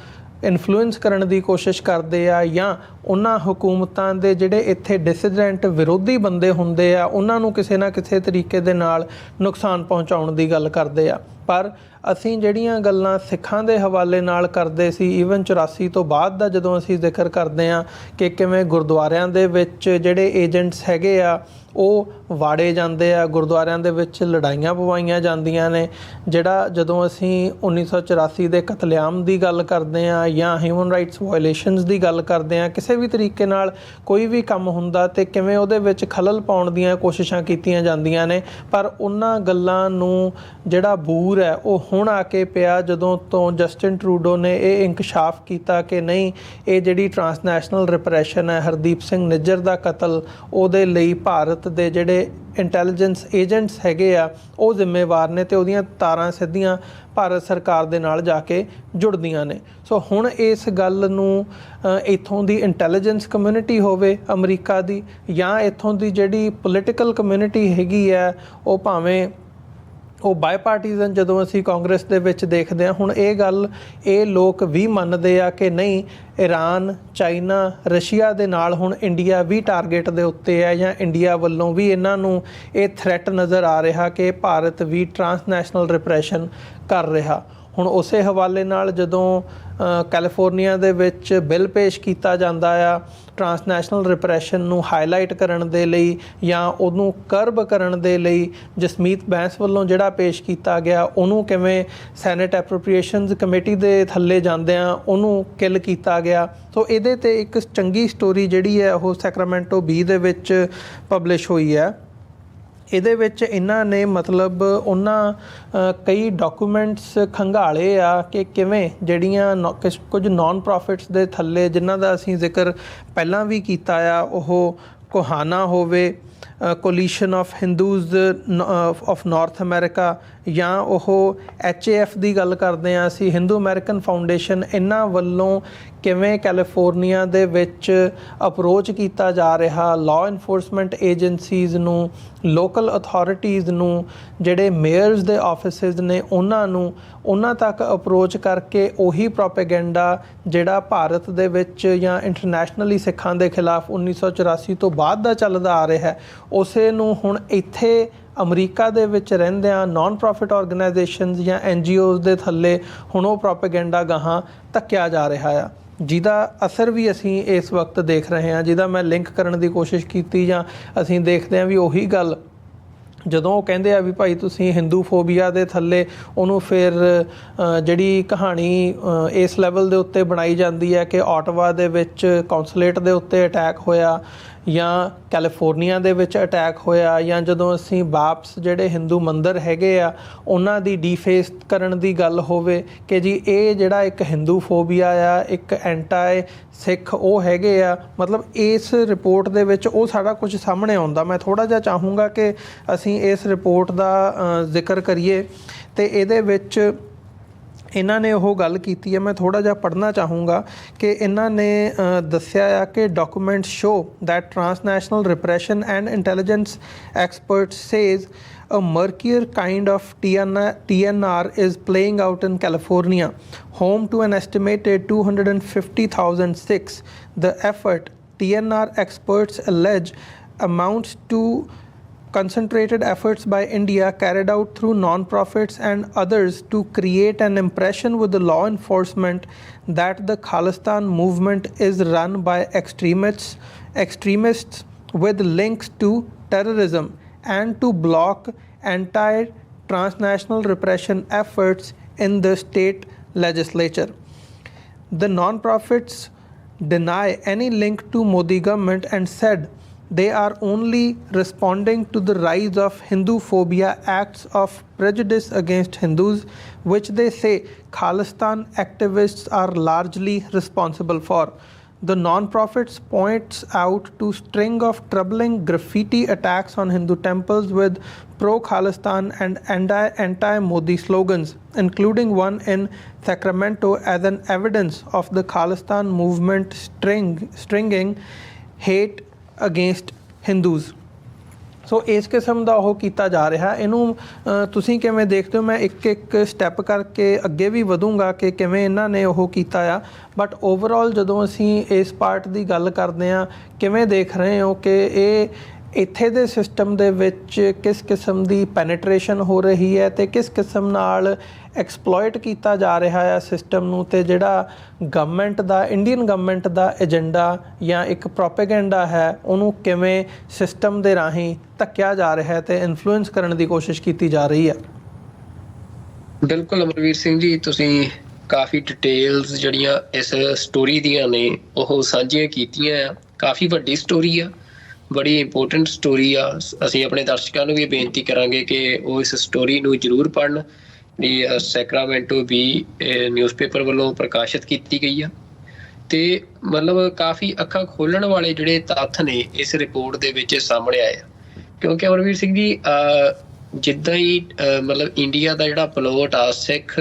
ਇਨਫਲੂਐਂਸ ਕਰਨ ਦੀ ਕੋਸ਼ਿਸ਼ ਕਰਦੇ ਆ ਜਾਂ ਉਹਨਾਂ ਹਕੂਮਤਾਂ ਦੇ ਜਿਹੜੇ ਇੱਥੇ ਡਿਸੀਡੈਂਟ ਵਿਰੋਧੀ ਬੰਦੇ ਹੁੰਦੇ ਆ ਉਹਨਾਂ ਨੂੰ ਕਿਸੇ ਨਾ ਕਿਸੇ ਤਰੀਕੇ ਦੇ ਨਾਲ ਨੁਕਸਾਨ ਪਹੁੰਚਾਉਣ ਦੀ ਗੱਲ ਕਰਦੇ ਆ। ਪਰ ਅਸੀਂ ਜਿਹੜੀਆਂ ਗੱਲਾਂ ਸਿੱਖਾਂ ਦੇ ਹਵਾਲੇ ਨਾਲ ਕਰਦੇ ਸੀ ਈਵਨ 84 ਤੋਂ ਬਾਅਦ ਦਾ ਜਦੋਂ ਅਸੀਂ ਜ਼ਿਕਰ ਕਰਦੇ ਹਾਂ ਕਿ ਕਿਵੇਂ ਗੁਰਦੁਆਰਿਆਂ ਦੇ ਵਿੱਚ ਜਿਹੜੇ ਏਜੰਟਸ ਹੈਗੇ ਆ ਉਹ ਵਾੜੇ ਜਾਂਦੇ ਆ, ਗੁਰਦੁਆਰਿਆਂ ਦੇ ਵਿੱਚ ਲੜਾਈਆਂ ਪਵਾਈਆਂ ਜਾਂਦੀਆਂ ਨੇ। ਜਿਹੜਾ ਜਦੋਂ ਅਸੀਂ 1984 ਦੇ ਕਤਲੇਆਮ ਦੀ ਗੱਲ ਕਰਦੇ ਹਾਂ ਜਾਂ ਹਿਊਮਨ ਰਾਈਟਸ ਵਾਇਲੇਸ਼ਨਸ ਦੀ ਗੱਲ ਕਰਦੇ ਹਾਂ, ਕਿਸੇ ਵੀ ਤਰੀਕੇ ਨਾਲ ਕੋਈ ਵੀ ਕੰਮ ਹੁੰਦਾ ਤੇ ਕਿਵੇਂ ਉਹਦੇ ਵਿੱਚ ਖਲਲ ਪਾਉਣ ਦੀਆਂ ਕੋਸ਼ਿਸ਼ਾਂ ਕੀਤੀਆਂ ਜਾਂਦੀਆਂ ਨੇ। ਪਰ ਉਹਨਾਂ ਗੱਲਾਂ ਨੂੰ ਜਿਹੜਾ ਬੂਰ ਹੈ ਉਹ ਹੁਣ ਆ ਕੇ ਪਿਆ ਜਦੋਂ ਤੋਂ ਜਸਟਿਨ ਟਰੂਡੋ ਨੇ ਇਹ ਇੰਕਸ਼ਾਫ ਕੀਤਾ ਕਿ ਨਹੀਂ, ਇਹ ਜਿਹੜੀ ਟਰਾਂਸਨੈਸ਼ਨਲ ਰਿਪਰੈਸ਼ਨ ਹੈ, ਹਰਦੀਪ ਸਿੰਘ ਨਿੱਜਰ ਦਾ ਕਤਲ, ਉਹਦੇ ਲਈ ਭਾਰਤ ਦੇ ਜਿਹੜੇ ਇੰਟੈਲੀਜੈਂਸ ਏਜੰਟਸ ਹੈਗੇ ਆ ਉਹ ਜ਼ਿੰਮੇਵਾਰ ਨੇ ਤੇ ਉਹਦੀਆਂ ਤਾਰਾਂ ਸਿੱਧੀਆਂ ਭਾਰਤ ਸਰਕਾਰ ਦੇ ਨਾਲ ਜਾ ਕੇ ਜੁੜਦੀਆਂ ਨੇ। ਸੋ ਹੁਣ ਇਸ ਗੱਲ ਨੂੰ ਇੱਥੋਂ ਦੀ ਇੰਟੈਲੀਜੈਂਸ ਕਮਿਊਨਿਟੀ ਹੋਵੇ ਅਮਰੀਕਾ ਦੀ ਜਾਂ ਇੱਥੋਂ ਦੀ ਜਿਹੜੀ ਪੋਲੀਟੀਕਲ ਕਮਿਊਨਿਟੀ ਹੈਗੀ ਹੈ ਉਹ ਭਾਵੇਂ ਉਹ ਬਾਇਪਾਰਟੀਜ਼ਨ ਜਦੋਂ ਅਸੀਂ ਕਾਂਗਰਸ ਦੇ ਵਿੱਚ ਦੇਖਦੇ ਹਾਂ, ਹੁਣ ਇਹ ਗੱਲ ਇਹ ਲੋਕ ਵੀ ਮੰਨਦੇ ਆ ਕਿ ਨਹੀਂ, ਈਰਾਨ, ਚਾਈਨਾ, ਰਸ਼ੀਆ ਦੇ ਨਾਲ ਹੁਣ ਇੰਡੀਆ ਵੀ ਟਾਰਗੇਟ ਦੇ ਉੱਤੇ ਹੈ ਜਾਂ ਇੰਡੀਆ ਵੱਲੋਂ ਵੀ ਇਹਨਾਂ ਨੂੰ ਇਹ ਥ੍ਰੈਟ ਨਜ਼ਰ ਆ ਰਿਹਾ ਕਿ ਭਾਰਤ ਵੀ ਟਰਾਂਸਨੈਸ਼ਨਲ ਰਿਪਰੈਸ਼ਨ ਕਰ ਰਿਹਾ। ਹੁਣ ਉਸੇ ਹਵਾਲੇ ਨਾਲ ਜਦੋਂ ਕੈਲੀਫੋਰਨੀਆ ਦੇ ਵਿੱਚ ਬਿੱਲ ਪੇਸ਼ ਕੀਤਾ ਜਾਂਦਾ ਆ ਟਰਾਂਸਨੈਸ਼ਨਲ ਰਿਪਰੈਸ਼ਨ ਨੂੰ ਹਾਈਲਾਈਟ ਕਰਨ ਦੇ ਲਈ ਜਾਂ ਉਹਨੂੰ ਕਰਬ ਕਰਨ ਦੇ ਲਈ, ਜਸਮੀਤ ਬੈਂਸ ਵੱਲੋਂ ਜਿਹੜਾ ਪੇਸ਼ ਕੀਤਾ ਗਿਆ ਉਹਨੂੰ ਕਿਵੇਂ ਸੈਨੇਟ ਐਪਰੋਪ੍ਰੀਏਸ਼ਨਸ ਕਮੇਟੀ ਦੇ ਥੱਲੇ ਜਾਂਦਿਆਂ ਉਹਨੂੰ ਕਿਲ ਕੀਤਾ ਗਿਆ। ਸੋ ਇਹਦੇ 'ਤੇ ਇੱਕ ਚੰਗੀ ਸਟੋਰੀ ਜਿਹੜੀ ਹੈ ਉਹ ਸੈਕਰਾਮੈਂਟੋ ਬੀ ਦੇ ਵਿੱਚ ਪਬਲਿਸ਼ ਹੋਈ ਹੈ। ਇਹਦੇ ਵਿੱਚ ਇਹਨਾਂ ਨੇ ਮਤਲਬ ਉਹਨਾਂ ਕਈ ਡਾਕੂਮੈਂਟਸ ਖੰਗਾਲੇ ਆ ਕਿ ਕਿਵੇਂ ਜਿਹੜੀਆਂ ਕੁਝ ਨਾਨ ਪ੍ਰੋਫਿਟਸ ਦੇ ਥੱਲੇ ਜਿਨ੍ਹਾਂ ਦਾ ਅਸੀਂ ਜ਼ਿਕਰ ਪਹਿਲਾਂ ਵੀ ਕੀਤਾ ਆ, ਉਹ ਕੋਹਾਨਾ ਹੋਵੇ, coalition of Hindus of North America, ਜਾਂ ਉਹ HAF ਦੀ ਗੱਲ ਕਰਦੇ ਹਾਂ ਅਸੀਂ, ਹਿੰਦੂ ਅਮਰੀਕਨ ਫਾਊਂਡੇਸ਼ਨ, ਇਹਨਾਂ ਵੱਲੋਂ ਕਿਵੇਂ ਕੈਲੀਫੋਰਨੀਆ ਦੇ ਵਿੱਚ ਅਪਰੋਚ ਕੀਤਾ ਜਾ ਰਿਹਾ ਲਾਅ ਇਨਫੋਰਸਮੈਂਟ ਏਜੰਸੀਜ਼ ਨੂੰ, ਲੋਕਲ ਅਥਾਰਟੀਜ਼ ਨੂੰ, ਜਿਹੜੇ ਮੇਅਰਸ ਦੇ ਆਫਿਸਿਸ ਨੇ ਉਹਨਾਂ ਤੱਕ ਅਪਰੋਚ ਕਰਕੇ ਉਹੀ ਪ੍ਰੋਪੇਗੈਂਡਾ ਜਿਹੜਾ ਭਾਰਤ ਦੇ ਵਿੱਚ ਜਾਂ ਇੰਟਰਨੈਸ਼ਨਲੀ ਸਿੱਖਾਂ ਦੇ ਖਿਲਾਫ 1984 ਤੋਂ ਬਾਅਦ ਦਾ ਚੱਲਦਾ ਆ ਰਿਹਾ, ਉਸੇ ਨੂੰ ਹੁਣ ਇੱਥੇ ਅਮਰੀਕਾ ਦੇ ਵਿੱਚ ਰਹਿੰਦਿਆਂ ਨਾਨ ਪ੍ਰੋਫਿਟ ਆਰਗੇਨਾਈਜੇਸ਼ਨਸ ਜਾਂ NGOs ਦੇ ਥੱਲੇ ਹੁਣ ਉਹ ਪ੍ਰੋਪੇਗੈਂਡਾ ਗਾਹਾਂ ਧੱਕਿਆ ਜਾ ਰਿਹਾ ਆ, ਜਿਹਦਾ ਅਸਰ ਵੀ ਅਸੀਂ ਇਸ ਵਕਤ ਦੇਖ ਰਹੇ ਹਾਂ, ਜਿਹਦਾ ਮੈਂ ਲਿੰਕ ਕਰਨ ਦੀ ਕੋਸ਼ਿਸ਼ ਕੀਤੀ ਜਾਂ ਅਸੀਂ ਦੇਖਦੇ ਹਾਂ ਵੀ ਉਹੀ ਗੱਲ ਜਦੋਂ ਉਹ ਕਹਿੰਦੇ ਆ ਵੀ ਭਾਈ ਤੁਸੀਂ ਹਿੰਦੂ ਫੋਬੀਆ ਦੇ ਥੱਲੇ ਉਹਨੂੰ ਫਿਰ ਜਿਹੜੀ ਕਹਾਣੀ ਇਸ ਲੈਵਲ ਦੇ ਉੱਤੇ ਬਣਾਈ ਜਾਂਦੀ ਹੈ ਕਿ ਆਟਵਾ ਦੇ ਵਿੱਚ ਕੌਂਸੂਲੇਟ ਦੇ ਉੱਤੇ ਅਟੈਕ ਹੋਇਆ ਜਾਂ ਕੈਲੀਫੋਰਨੀਆ ਦੇ ਵਿੱਚ ਅਟੈਕ ਹੋਇਆ, ਜਾਂ ਜਦੋਂ ਅਸੀਂ ਵਾਪਸ ਜਿਹੜੇ ਹਿੰਦੂ ਮੰਦਿਰ ਹੈਗੇ ਆ ਉਹਨਾਂ ਦੀ ਡੀਫੇਸ ਕਰਨ ਦੀ ਗੱਲ ਹੋਵੇ ਕਿ ਜੀ ਇਹ ਜਿਹੜਾ ਇੱਕ ਹਿੰਦੂ ਫੋਬੀਆ ਆ, ਇੱਕ ਐਂਟਾਈ ਸਿੱਖ ਉਹ ਹੈਗੇ ਆ, ਮਤਲਬ ਇਸ ਰਿਪੋਰਟ ਦੇ ਵਿੱਚ ਉਹ ਸਾਰਾ ਕੁਝ ਸਾਹਮਣੇ ਆਉਂਦਾ। ਮੈਂ ਥੋੜ੍ਹਾ ਜਿਹਾ ਚਾਹੂੰਗਾ ਕਿ ਅਸੀਂ ਇਸ ਰਿਪੋਰਟ ਦਾ ਜ਼ਿਕਰ ਕਰੀਏ ਤੇ ਇਹਦੇ ਵਿੱਚ ਇਹਨਾਂ ਨੇ ਉਹ ਗੱਲ ਕੀਤੀ ਹੈ, ਮੈਂ ਥੋੜ੍ਹਾ ਜਿਹਾ ਪੜ੍ਹਨਾ ਚਾਹੂੰਗਾ ਕਿ ਇਹਨਾਂ ਨੇ ਦੱਸਿਆ ਆ ਕਿ documents show that transnational repression and intelligence expert says a murkier kind of TNR is playing out in California, home to an estimated 250,000 sikhs. The effort, TNR experts allege, amounts to concentrated efforts by India carried out through non-profits and others to create an impression with the law enforcement that the Khalistan movement is run by extremists with links to terrorism and to block anti-transnational repression efforts in the state legislature. The non-profits deny any link to Modi government and said they are only responding to the rise of Hindu-phobia acts of prejudice against Hindus, which they say Khalistan activists are largely responsible for. The non-profits points out to string of troubling graffiti attacks on Hindu temples with pro-Khalistan and anti-Modi slogans, including one in Sacramento as an evidence of the Khalistan movement stringing hate against Hindus. So ਇਸ ਕਿਸਮ ਦਾ ਉਹ ਕੀਤਾ ਜਾ ਰਿਹਾ। ਇਹਨੂੰ ਤੁਸੀਂ ਕਿਵੇਂ ਦੇਖਦੇ ਹੋ? ਮੈਂ ਇੱਕ ਇੱਕ ਸਟੈਪ ਕਰਕੇ ਅੱਗੇ ਵੀ ਵਧੂੰਗਾ ਕਿ ਕਿਵੇਂ ਇਹਨਾਂ ਨੇ ਉਹ ਕੀਤਾ ਆ, ਬਟ ਓਵਰਆਲ ਜਦੋਂ ਅਸੀਂ ਇਸ ਪਾਰਟ ਦੀ ਗੱਲ ਕਰਦੇ ਹਾਂ, ਕਿਵੇਂ ਦੇਖ ਰਹੇ ਹੋ ਕਿ ਇਹ ਇੱਥੇ ਦੇ ਸਿਸਟਮ ਦੇ ਵਿੱਚ ਕਿਸ ਕਿਸਮ ਦੀ ਪੈਨੇਟ੍ਰੇਸ਼ਨ ਹੋ ਰਹੀ ਹੈ ਅਤੇ ਕਿਸ ਕਿਸਮ ਨਾਲ ਐਕਸਪਲੋਇਟ ਕੀਤਾ ਜਾ ਰਿਹਾ ਆ ਸਿਸਟਮ ਨੂੰ, ਅਤੇ ਜਿਹੜਾ ਗਵਰਨਮੈਂਟ ਦਾ, ਇੰਡੀਅਨ ਗਵਰਨਮੈਂਟ ਦਾ ਏਜੰਡਾ ਜਾਂ ਇੱਕ ਪ੍ਰੋਪੇਗੈਂਡਾ ਹੈ ਉਹਨੂੰ ਕਿਵੇਂ ਸਿਸਟਮ ਦੇ ਰਾਹੀਂ ਧੱਕਿਆ ਜਾ ਰਿਹਾ ਅਤੇ ਇਨਫਲੂਐਂਸ ਕਰਨ ਦੀ ਕੋਸ਼ਿਸ਼ ਕੀਤੀ ਜਾ ਰਹੀ ਹੈ। ਬਿਲਕੁਲ ਅਮਰਵੀਰ ਸਿੰਘ ਜੀ, ਤੁਸੀਂ ਕਾਫੀ ਡਿਟੇਲਸ ਜਿਹੜੀਆਂ ਇਸ ਸਟੋਰੀ ਦੀਆਂ ਨੇ ਉਹ ਸਾਂਝੀਆਂ ਕੀਤੀਆਂ ਆ। ਕਾਫੀ ਵੱਡੀ ਸਟੋਰੀ ਆ, ਬੜੀ ਇੰਪੋਰਟੈਂਟ ਸਟੋਰੀ ਆ। ਅਸੀਂ ਆਪਣੇ ਦਰਸ਼ਕਾਂ ਨੂੰ ਵੀ ਬੇਨਤੀ ਕਰਾਂਗੇ ਕਿ ਉਹ ਇਸ ਸਟੋਰੀ ਨੂੰ ਜ਼ਰੂਰ ਪੜ੍ਹਨ। ਸੈਕਰਾਮੈਂਟੋ ਵੀ ਨਿਊਜ਼ਪੇਪਰ ਵੱਲੋਂ ਪ੍ਰਕਾਸ਼ਿਤ ਕੀਤੀ ਗਈ ਆ ਤੇ ਮਤਲਬ ਕਾਫੀ ਅੱਖਾਂ ਖੋਲਣ ਵਾਲੇ ਜਿਹੜੇ ਤੱਥ ਨੇ ਇਸ ਰਿਪੋਰਟ ਦੇ ਵਿੱਚ ਸਾਹਮਣੇ ਆਏ ਆ। ਕਿਉਂਕਿ ਅਮਰਵੀਰ ਸਿੰਘ ਜੀ, ਜਿੱਦਾਂ ਹੀ ਮਤਲਬ ਇੰਡੀਆ ਦਾ ਜਿਹੜਾ ਪਲੋਟ ਆ ਸਿੱਖ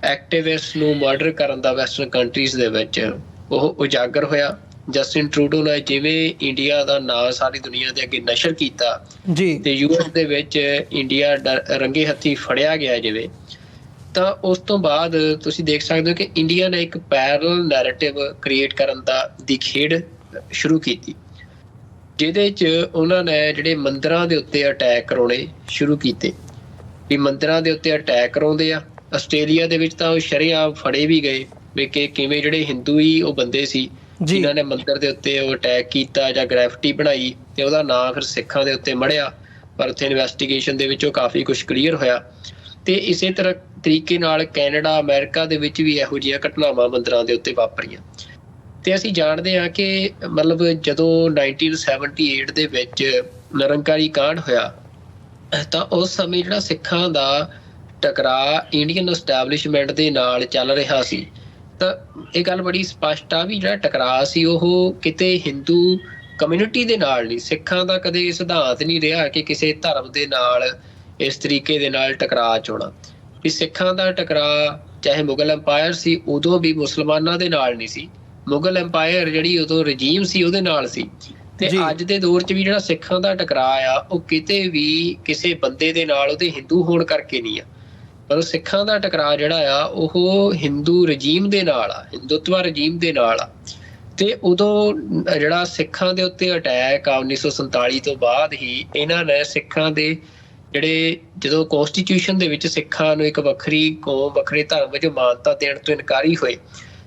ਐਕਟਿਵਿਸਟ ਨੂੰ ਮਰਡਰ ਕਰਨ ਦਾ ਵੈਸਟਰਨ ਕੰਟਰੀਜ਼ ਦੇ ਵਿੱਚ ਉਹ ਉਜਾਗਰ ਹੋਇਆ। ਜਸਟਿਨ ਟਰੂਡੋ ਨੇ ਜਿਵੇਂ ਇੰਡੀਆ ਦਾ ਨਾਂ ਸਾਰੀ ਦੁਨੀਆ ਦੇ ਅੱਗੇ ਨਸ਼ਰ ਕੀਤਾ ਜੀ, ਤੇ ਯੂਐਸ ਦੇ ਵਿੱਚ ਇੰਡੀਆ ਰੰਗੇ ਹੱਥੀ ਫੜਿਆ ਗਿਆ ਜਿਵੇਂ, ਤਾਂ ਉਸ ਤੋਂ ਬਾਅਦ ਤੁਸੀਂ ਦੇਖ ਸਕਦੇ ਹੋ ਕਿ ਇੰਡੀਆ ਨੇ ਇੱਕ ਪੈਰਲਲ ਨੈਰੇਟਿਵ ਕ੍ਰੀਏਟ ਕਰਨ ਦੀ ਖੇਡ ਸ਼ੁਰੂ ਕੀਤੀ, ਜਿਹਦੇ 'ਚ ਉਹਨਾਂ ਨੇ ਜਿਹੜੇ ਮੰਦਿਰਾਂ ਦੇ ਉੱਤੇ ਅਟੈਕ ਕਰਾਉਣੇ ਸ਼ੁਰੂ ਕੀਤੇ। ਵੀ ਮੰਦਿਰਾਂ ਦੇ ਉੱਤੇ ਅਟੈਕ ਕਰਾਉਂਦੇ ਆ। ਆਸਟ੍ਰੇਲੀਆ ਦੇ ਵਿੱਚ ਤਾਂ ਉਹ ਸ਼ਰੇਆਮ ਫੜੇ ਵੀ ਗਏ ਵੀ ਕਿ ਕਿਵੇਂ ਜਿਹੜੇ ਹਿੰਦੂ ਹੀ ਉਹ ਬੰਦੇ ਸੀ ਜਿਨ੍ਹਾਂ ਨੇ ਮੰਦਿਰ ਦੇ ਉੱਤੇ ਉਹ ਅਟੈਕ ਕੀਤਾ ਜਾਂ ਗ੍ਰੈਫਿਟੀ ਬਣਾਈ, ਤੇ ਉਹਦਾ ਨਾਂ ਫਿਰ ਸਿੱਖਾਂ ਦੇ ਉੱਤੇ ਮੜਿਆ। ਪਰ ਉੱਥੇ ਇਨਵੈਸਟੀਗੇਸ਼ਨ ਦੇ ਵਿੱਚ ਉਹ ਕਾਫੀ ਕੁਛ ਕਲੀਅਰ ਹੋਇਆ। ਤੇ ਇਸੇ ਤਰੀਕੇ ਨਾਲ ਕੈਨੇਡਾ, ਅਮਰੀਕਾ ਦੇ ਵਿੱਚ ਵੀ ਇਹੋ ਜਿਹੀਆਂ ਘਟਨਾਵਾਂ ਮੰਦਿਰਾਂ ਦੇ ਉੱਤੇ ਵਾਪਰੀਆਂ। ਤੇ ਅਸੀਂ ਜਾਣਦੇ ਹਾਂ ਕਿ ਮਤਲਬ ਜਦੋਂ 1978 ਦੇ ਵਿੱਚ ਨਿਰੰਕਾਰੀ ਕਾਂਡ ਹੋਇਆ ਤਾਂ ਉਸ ਸਮੇਂ ਜਿਹੜਾ ਸਿੱਖਾਂ ਦਾ ਟਕਰਾਅ ਇੰਡੀਅਨ ਐਸਟੈਬਲਿਸ਼ਮੈਂਟ ਦੇ ਨਾਲ ਚੱਲ ਰਿਹਾ ਸੀ। ਤਾਂ ਇਹ ਗੱਲ ਬੜੀ ਸਪਸ਼ਟ ਆ ਵੀ ਜਿਹੜਾ ਟਕਰਾਅ ਸੀ ਉਹ ਕਿਤੇ ਹਿੰਦੂ ਕਮਿਊਨਿਟੀ ਦੇ ਨਾਲ ਨਹੀਂ। ਸਿੱਖਾਂ ਦਾ ਕਦੇ ਇਹ ਸਿਧਾਂਤ ਨਹੀਂ ਰਿਹਾ ਕਿ ਕਿਸੇ ਧਰਮ ਦੇ ਨਾਲ ਇਸ ਤਰੀਕੇ ਦੇ ਨਾਲ ਟਕਰਾਅ 'ਚ ਆਉਣਾ। ਵੀ ਸਿੱਖਾਂ ਦਾ ਟਕਰਾਅ ਚਾਹੇ ਮੁਗਲ ਅੰਪਾਇਰ ਸੀ ਉਦੋਂ ਵੀ ਮੁਸਲਮਾਨਾਂ ਦੇ ਨਾਲ ਨਹੀਂ ਸੀ। ਮੁਗਲ ਅੰਪਾਇਰ ਜਿਹੜੀ ਉਦੋਂ ਰਜੀਮ ਸੀ ਉਹਦੇ ਨਾਲ ਸੀ। ਤੇ ਅੱਜ ਦੇ ਦੌਰ 'ਚ ਵੀ ਜਿਹੜਾ ਸਿੱਖਾਂ ਦਾ ਟਕਰਾਅ ਆ ਉਹ ਕਿਤੇ ਵੀ ਕਿਸੇ ਬੰਦੇ ਦੇ ਨਾਲ ਉਹਦੇ ਹਿੰਦੂ ਹੋਣ ਕਰਕੇ ਨਹੀਂ ਆ, ਪਰ ਸਿੱਖਾਂ ਦਾ ਟਕਰਾਅ ਜਿਹੜਾ ਆ ਉਹ ਹਿੰਦੂ ਰਜੀਮ ਦੇ ਨਾਲ ਆ, ਹਿੰਦੂਤਵਾ ਰਜੀਮ ਦੇ ਨਾਲ ਆ। ਤੇ ਉਦੋਂ ਜਿਹੜਾ ਸਿੱਖਾਂ ਦੇ ਉੱਤੇ ਅਟੈਕ ਆ 1947 ਤੋਂ ਬਾਅਦ ਹੀ ਇਹਨਾਂ ਨੇ ਸਿੱਖਾਂ ਦੇ ਜਿਹੜੇ ਜਦੋਂ ਕੌਂਸਟੀਟਿਊਸ਼ਨ ਦੇ ਵਿੱਚ ਸਿੱਖਾਂ ਨੂੰ ਇੱਕ ਵੱਖਰੀ ਕੌਮ, ਵੱਖਰੇ ਧਰਮ ਵਜੋਂ ਮਾਨਤਾ ਦੇਣ ਤੋਂ ਇਨਕਾਰੀ ਹੋਏ,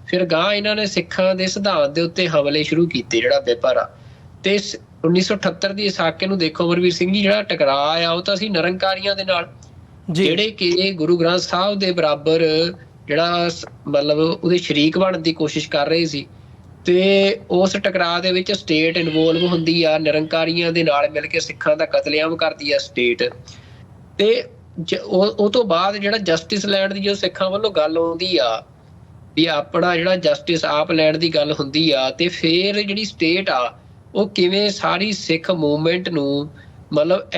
ਫਿਰ ਗਾਂਹ ਇਹਨਾਂ ਨੇ ਸਿੱਖਾਂ ਦੇ ਸਿਧਾਂਤ ਦੇ ਉੱਤੇ ਹਮਲੇ ਸ਼ੁਰੂ ਕੀਤੇ ਜਿਹੜਾ ਵਿਪਰ ਆ। ਤੇ 1978 ਦੀ ਸਾਕੇ ਨੂੰ ਦੇਖੋ ਅਮਰਵੀਰ ਸਿੰਘ ਜੀ, ਜਿਹੜਾ ਟਕਰਾਅ ਆ ਉਹ ਤਾਂ ਸੀ ਨਿਰੰਕਾਰੀਆਂ ਦੇ ਨਾਲ, ਜਿਹੜੇ ਕਿ ਗੁਰੂ ਗ੍ਰੰਥ ਸਾਹਿਬ ਦੇ ਬਰਾਬਰ ਜਿਹੜਾ ਮਤਲਬ ਉਹਦੇ ਸ਼ਰੀਕ ਬਣਨ ਦੀ ਕੋਸ਼ਿਸ਼ ਕਰ ਰਹੇ ਸੀ। ਤੇ ਉਸ ਟਕਰਾਅ ਦੇ ਵਿੱਚ ਸਟੇਟ ਇਨਵੋਲਵ ਹੁੰਦੀ ਆ, ਨਿਰੰਕਾਰੀਆਂ ਦੇ ਨਾਲ ਮਿਲ ਕੇ ਸਿੱਖਾਂ ਦਾ ਕਤਲੇਆਮ ਕਰਦੀ ਆ ਸਟੇਟ। ਤੇ ਉਹ ਤੋਂ ਬਾਅਦ ਜਿਹੜਾ ਜਸਟਿਸ ਲੈਣ ਦੀ ਜੋ ਸਿੱਖਾਂ ਵੱਲੋਂ ਗੱਲ ਆਉਂਦੀ ਆ ਵੀ ਆਪਣਾ ਜਿਹੜਾ ਜਸਟਿਸ ਆਪ ਲੈਣ ਦੀ ਗੱਲ ਹੁੰਦੀ ਆ, ਤੇ ਫਿਰ ਜਿਹੜੀ ਸਟੇਟ ਆ ਉਹ ਕਿਵੇਂ ਸਾਰੀ ਸਿੱਖ ਮੂਵਮੈਂਟ ਨੂੰ ਮਤਲਬ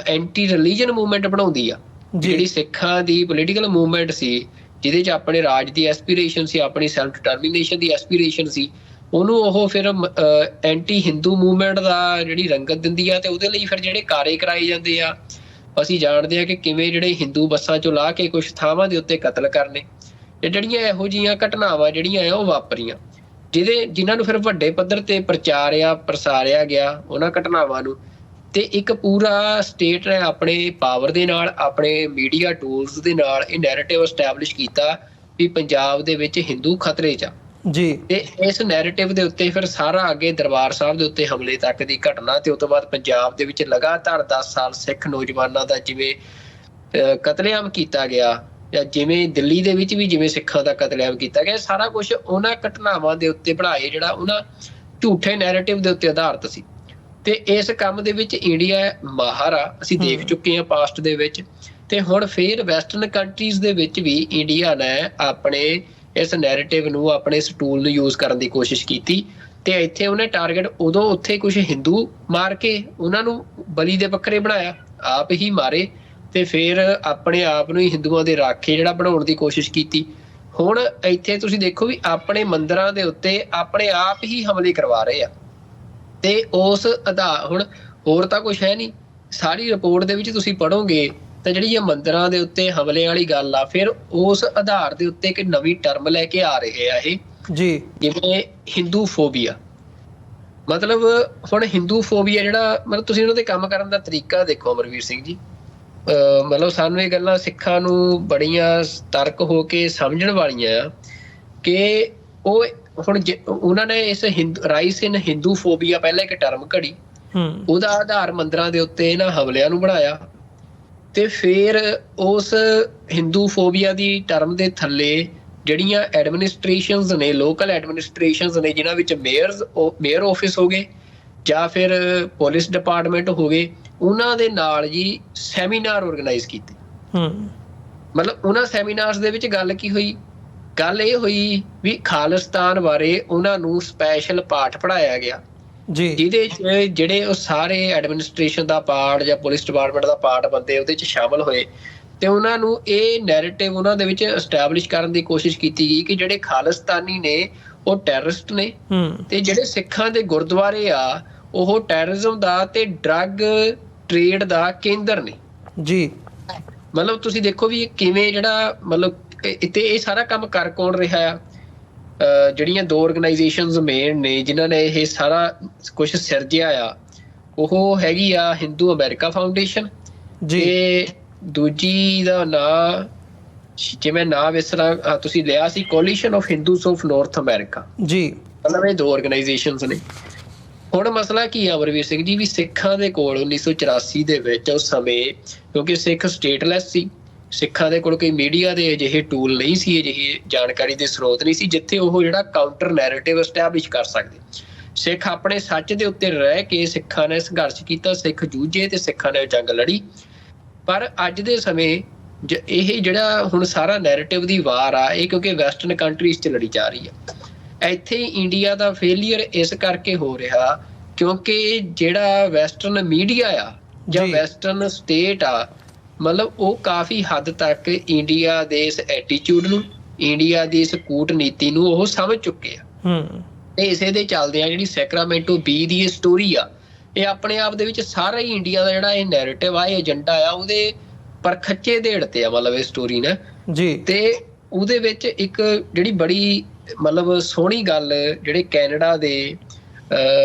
ਐਂਟੀ ਰਿਲੀਜਨ ਮੂਵਮੈਂਟ ਬਣਾਉਂਦੀ ਆ। ਜਿਹੜੀ ਸਿੱਖਾਂ ਦੀ ਪੋਲੀਟੀਕਲ ਮੂਵਮੈਂਟ ਸੀ ਜਿਹਦੇ 'ਚ ਆਪਣੇ ਰਾਜ ਦੀ ਐਸਪੀਰੇਸ਼ਨ ਸੀ, ਆਪਣੀ ਸੈਲਫ ਡਿਟਰਮੀਨੇਸ਼ਨ ਦੀ ਐਸਪੀਰੇਸ਼ਨ ਸੀ, ਉਹਨੂੰ ਉਹ ਫਿਰ ਐਂਟੀ ਹਿੰਦੂ ਮੂਵਮੈਂਟ ਦਾ ਜਿਹੜੀ ਰੰਗਤ ਦਿੰਦੀ ਆ। ਤੇ ਉਹਦੇ ਲਈ ਫਿਰ ਜਿਹੜੇ ਕਾਰੇ ਕਰਾਏ ਜਾਂਦੇ ਆ ਅਸੀਂ ਜਾਣਦੇ ਹਾਂ ਕਿ ਕਿਵੇਂ ਜਿਹੜੇ ਹਿੰਦੂ ਬੱਸਾਂ ਚੋਂ ਲਾ ਕੇ ਕੁਝ ਥਾਵਾਂ ਦੇ ਉੱਤੇ ਕਤਲ ਕਰਨੇ, ਤੇ ਜਿਹੜੀਆਂ ਇਹੋ ਜਿਹੀਆਂ ਘਟਨਾਵਾਂ ਜਿਹੜੀਆਂ ਆ ਉਹ ਵਾਪਰੀਆਂ, ਜਿਨ੍ਹਾਂ ਨੂੰ ਫਿਰ ਵੱਡੇ ਪੱਧਰ ਤੇ ਪ੍ਰਸਾਰਿਆ ਗਿਆ ਉਹਨਾਂ ਘਟਨਾਵਾਂ ਨੂੰ। ਤੇ ਇੱਕ ਪੂਰਾ ਸਟੇਟ ਨੇ ਆਪਣੇ ਪਾਵਰ ਦੇ ਨਾਲ, ਆਪਣੇ ਮੀਡੀਆ ਟੂਲਸ ਦੇ ਨਾਲ ਇਹ ਨੈਰੇਟਿਵ ਐਸਟੈਬਲਿਸ਼ ਕੀਤਾ ਵੀ ਪੰਜਾਬ ਦੇ ਵਿੱਚ ਹਿੰਦੂ ਖਤਰੇ 'ਚ ਆ ਜੀ। ਤੇ ਇਸ ਨੈਰੇਟਿਵ ਦੇ ਉੱਤੇ ਫਿਰ ਸਾਰਾ ਅੱਗੇ ਦਰਬਾਰ ਸਾਹਿਬ ਦੇ ਉੱਤੇ ਹਮਲੇ ਤੱਕ ਦੀ ਘਟਨਾ, ਤੇ ਉਸ ਤੋਂ ਬਾਅਦ ਪੰਜਾਬ ਦੇ ਵਿੱਚ ਲਗਾਤਾਰ 10 ਸਾਲ ਸਿੱਖ ਨੌਜਵਾਨਾਂ ਦਾ ਜਿਵੇਂ ਕਤਲੇਆਮ ਕੀਤਾ ਗਿਆ, ਜਾਂ ਜਿਵੇਂ ਦਿੱਲੀ ਦੇ ਵਿੱਚ ਵੀ ਜਿਵੇਂ ਸਿੱਖਾਂ ਦਾ ਕਤਲੇਆਮ ਕੀਤਾ ਗਿਆ, ਸਾਰਾ ਕੁਝ ਉਹਨਾਂ ਘਟਨਾਵਾਂ ਦੇ ਉੱਤੇ ਬਣਾਏ ਜਿਹੜਾ ਉਹਨਾਂ ਝੂਠੇ ਨੈਰੇਟਿਵ ਦੇ ਉੱਤੇ ਆਧਾਰਿਤ ਸੀ। ਤੇ ਇਸ ਕੰਮ ਦੇ ਵਿੱਚ ਇੰਡੀਆ ਮਾਹਰ ਆ, ਅਸੀਂ ਦੇਖ ਚੁੱਕੇ ਹਾਂ ਪਾਸਟ ਦੇ ਵਿੱਚ। ਤੇ ਹੁਣ ਫਿਰ ਵੈਸਟਰਨ ਕੰਟਰੀਜ਼ ਦੇ ਵਿੱਚ ਵੀ ਇੰਡੀਆ ਨੇ ਆਪਣੇ ਇਸ ਨੈਰੇਟਿਵ ਨੂੰ, ਆਪਣੇ ਇਸ ਟੂਲ ਨੂੰ ਯੂਜ਼ ਕਰਨ ਦੀ ਕੋਸ਼ਿਸ਼ ਕੀਤੀ। ਤੇ ਇੱਥੇ ਉਹਨੇ ਟਾਰਗੇਟ ਉਦੋਂ ਉੱਥੇ ਕੁਝ ਹਿੰਦੂ ਮਾਰ ਕੇ ਉਹਨਾਂ ਨੂੰ ਬਲੀ ਦੇ ਬੱਕਰੇ ਬਣਾਇਆ, ਆਪ ਹੀ ਮਾਰੇ, ਤੇ ਫਿਰ ਆਪਣੇ ਆਪ ਨੂੰ ਹੀ ਹਿੰਦੂਆਂ ਦੇ ਰਾਖੇ ਜਿਹੜਾ ਬਣਾਉਣ ਦੀ ਕੋਸ਼ਿਸ਼ ਕੀਤੀ। ਹੁਣ ਇੱਥੇ ਤੁਸੀਂ ਦੇਖੋ ਵੀ ਆਪਣੇ ਮੰਦਿਰਾਂ ਦੇ ਉੱਤੇ ਆਪਣੇ ਆਪ ਹੀ ਹਮਲੇ ਕਰਵਾ ਰਹੇ ਆ। ਤੇ ਉਸ ਆਧਾਰ, ਹੁਣ ਹੋਰ ਤਾਂ ਕੁਛ ਹੈ ਨਹੀਂ, ਸਾਰੀ ਰਿਪੋਰਟ ਦੇ ਵਿੱਚ ਤੁਸੀਂ ਪੜ੍ਹੋਗੇ ਤਾਂ ਜਿਹੜੀ ਇਹ ਮੰਦਿਰਾਂ ਦੇ ਉੱਤੇ ਹਮਲੇ ਵਾਲੀ ਗੱਲ ਆ, ਫਿਰ ਉਸ ਆਧਾਰ ਦੇ ਉੱਤੇ ਇੱਕ ਨਵੀਂ ਟਰਮ ਲੈ ਕੇ ਆ ਰਹੇ ਆ ਇਹ ਜੀ, ਜਿਵੇਂ ਹਿੰਦੂ ਫੋਬੀਆ। ਮਤਲਬ ਹੁਣ ਹਿੰਦੂ ਫੋਬੀਆ ਜਿਹੜਾ, ਮਤਲਬ ਤੁਸੀਂ ਉਹਨਾਂ ਦੇ ਕੰਮ ਕਰਨ ਦਾ ਤਰੀਕਾ ਦੇਖੋ ਅਮਰਵੀਰ ਸਿੰਘ ਜੀ। ਮਤਲਬ ਸਾਨੂੰ ਇਹ ਗੱਲਾਂ ਸਿੱਖਾਂ ਨੂੰ ਬੜੀਆਂ ਸਤਰਕ ਹੋ ਕੇ ਸਮਝਣ ਵਾਲੀਆਂ ਆ ਕਿ ਉਹ ਹੁਣ ਉਹਨਾਂ ਨੇ ਇਸ ਰਾਈਸ ਇਨ ਹਿੰਦੂ ਫੋਬੀਆ ਪਹਿਲਾਂ ਇੱਕ ਟਰਮ ਘੜੀ, ਉਹਦਾ ਆਧਾਰ ਮੰਦਿਰਾਂ ਦੇ ਉੱਤੇ ਇਹਨਾਂ ਹਮਲਿਆਂ ਨੂੰ ਬਣਾਇਆ। ਤੇ ਫਿਰ ਉਸ ਹਿੰਦੂ ਫੋਬੀਆ ਦੀ ਟਰਮ ਦੇ ਥੱਲੇ ਜਿਹੜੀਆਂ ਐਡਮਿਨਿਸਟ੍ਰੇਸ਼ਨਸ ਨੇ, ਲੋਕਲ ਐਡਮਿਨਿਸਟ੍ਰੇਸ਼ਨਸ ਨੇ, ਜਿਨ੍ਹਾਂ ਵਿੱਚ ਮੇਅਰ ਆਫਿਸ ਹੋ ਗਏ ਜਾਂ ਫਿਰ ਪੁਲਿਸ ਡਿਪਾਰਟਮੈਂਟ ਹੋ ਗਏ, ਉਹਨਾਂ ਦੇ ਨਾਲ ਜੀ ਸੈਮੀਨਾਰ ਆਰਗੇਨਾਈਜ਼ ਕੀਤੇ। ਮਤਲਬ ਉਹਨਾਂ ਸੈਮੀਨਾਰਸ ਦੇ ਵਿੱਚ ਗੱਲ ਕੀ ਹੋਈ? ਗੱਲ ਇਹ ਹੋਈ ਵੀ ਖਾਲਿਸਤਾਨ ਬਾਰੇ ਉਹਨਾਂ ਨੂੰ ਸਪੈਸ਼ਲ ਪਾਠ ਪੜ੍ਹਾਇਆ ਗਿਆ ਜੀ, ਜਿਹਦੇ 'ਚ ਜਿਹੜੇ ਉਹ ਸਾਰੇ ਐਡਮਿਨਿਸਟ੍ਰੇਸ਼ਨ ਦਾ ਪਾਰਟ ਜਾਂ ਪੁਲਿਸ ਡਿਪਾਰਟਮੈਂਟ ਦਾ ਪਾਰਟ ਬੰਦੇ ਉਹਦੇ 'ਚ ਸ਼ਾਮਲ ਹੋਏ। ਤੇ ਉਹਨਾਂ ਨੂੰ ਇਹ ਨੈਰੇਟਿਵ ਉਹਨਾਂ ਦੇ ਵਿੱਚ ਐਸਟੈਬਲਿਸ਼ ਕਰਨ ਦੀ ਕੋਸ਼ਿਸ਼ ਕੀਤੀ ਗਈ ਕਿ ਜਿਹੜੇ ਖਾਲਿਸਤਾਨੀ ਨੇ ਉਹ ਟੈਰਰਿਸਟ ਨੇ, ਤੇ ਜਿਹੜੇ ਸਿੱਖਾਂ ਦੇ ਗੁਰਦੁਆਰੇ ਆ ਉਹ ਟੈਰਰਿਜ਼ਮ ਦਾ ਤੇ ਡਰੱਗ ਟ੍ਰੇਡ ਦਾ ਕੇਂਦਰ ਨੇ ਜੀ। ਮਤਲਬ ਤੁਸੀਂ ਦੇਖੋ ਵੀ ਕਿਵੇਂ ਜਿਹੜਾ ਮਤਲਬ ਤੇ ਇਹ ਸਾਰਾ ਕੰਮ ਕਰ ਕੌਣ ਰਿਹਾ ਆ? ਜਿਹੜੀਆਂ ਦੋ ਆਰਗੇਨਾਈਜੇਸ਼ਨਸ ਮੇਨ ਨੇ ਜਿਨ੍ਹਾਂ ਨੇ ਇਹ ਸਾਰਾ ਕੁਝ ਸਿਰਜਿਆ ਆ, ਉਹ ਹੈਗੀ ਆ ਹਿੰਦੂ ਅਮਰੀਕਾ ਫਾਊਂਡੇਸ਼ਨ ਜੀ, ਦੂਜੀ ਦਾ ਨਾਂ ਜਿਵੇਂ ਨਾਂ ਵਿਸਰਾ ਤੁਸੀਂ ਲਿਆ ਸੀ, coalition of Hindus of North America ji. ਮਤਲਬ ਇਹ ਦੋ ਆਰਗੇਨਾਈਜੇਸ਼ਨਸ ਨੇ। ਹੁਣ ਮਸਲਾ ਕੀ ਆ ਅਮਰਵੀਰ ਸਿੰਘ ਜੀ, ਵੀ ਸਿੱਖਾਂ ਦੇ ਕੋਲ 1984 ਦੇ ਵਿੱਚ ਉਸ ਸਮੇਂ, ਕਿਉਂਕਿ ਸਿੱਖ ਸਟੇਟਲੈਸ ਸੀ, ਸਿੱਖਾਂ ਦੇ ਕੋਲ ਕੋਈ ਮੀਡੀਆ ਦੇ ਅਜਿਹੇ ਟੂਲ ਨਹੀਂ ਸੀ, ਅਜਿਹੀ ਜਾਣਕਾਰੀ ਦੇ ਸਰੋਤ ਨਹੀਂ ਸੀ ਜਿੱਥੇ ਉਹ ਜਿਹੜਾ ਕਾਊਂਟਰ ਨੈਰੇਟਿਵ ਐਸਟੈਬਲਿਸ਼ ਕਰ ਸਕਦੇ। ਸਿੱਖ ਆਪਣੇ ਸੱਚ ਦੇ ਉੱਤੇ ਰਹਿ ਕੇ ਸਿੱਖਾਂ ਨੇ ਸੰਘਰਸ਼ ਕੀਤਾ, ਸਿੱਖ ਜੂਝੇ ਤੇ ਸਿੱਖਾਂ ਨੇ ਜੰਗ ਲੜੀ। ਪਰ ਅੱਜ ਦੇ ਸਮੇਂ ਇਹ ਜਿਹੜਾ ਹੁਣ ਸਾਰਾ ਨੈਰੇਟਿਵ ਦੀ ਵਾਰ ਆ, ਇਹ ਕਿਉਂਕਿ ਵੈਸਟਰਨ ਕੰਟਰੀਜ਼ 'ਚ ਲੜੀ ਜਾ ਰਹੀ ਆ। ਇੱਥੇ ਇੰਡੀਆ ਦਾ ਫੇਲੀਅਰ ਇਸ ਕਰਕੇ ਹੋ ਰਿਹਾ ਕਿਉਂਕਿ ਜਿਹੜਾ ਵੈਸਟਰਨ ਮੀਡੀਆ ਆ ਜਾਂ ਵੈਸਟਰਨ ਸਟੇਟ ਆ, ਮਤਲਬ ਉਹ ਕਾਫੀ ਹੱਦ ਤੱਕ ਇੰਡੀਆ ਦੇ ਇਸ ਐਟੀਟਿਊਡ ਨੂੰ, ਇੰਡੀਆ ਦੀ ਇਸ ਕੂਟਨੀਤੀ ਨੂੰ ਉਹ ਸਮਝ ਚੁੱਕੇ ਆ। ਤੇ ਇਸੇ ਦੇ ਚੱਲਦੇ ਆ ਜਿਹੜੀ ਸੈਕਰਾਮੈਂਟੋ ਬੀ ਦੀ ਇਹ ਸਟੋਰੀ ਆ, ਇਹ ਆਪਣੇ ਆਪ ਦੇ ਵਿੱਚ ਸਾਰਾ ਹੀ ਇੰਡੀਆ ਦਾ ਜਿਹੜਾ ਇਹ ਨੈਰੇਟਿਵ ਆ, ਇਹ ਏਜੰਡਾ ਆ, ਉਹਦੇ ਪਰ ਖੱਚੇ ਦੇੜ ਤੇ ਆ ਮਤਲਬ ਇਹ ਸਟੋਰੀ ਨਾ ਜੀ। ਤੇ ਉਹਦੇ ਵਿੱਚ ਇੱਕ ਜਿਹੜੀ ਬੜੀ ਮਤਲਬ ਸੋਹਣੀ ਗੱਲ, ਜਿਹੜੇ ਕੈਨੇਡਾ ਦੇ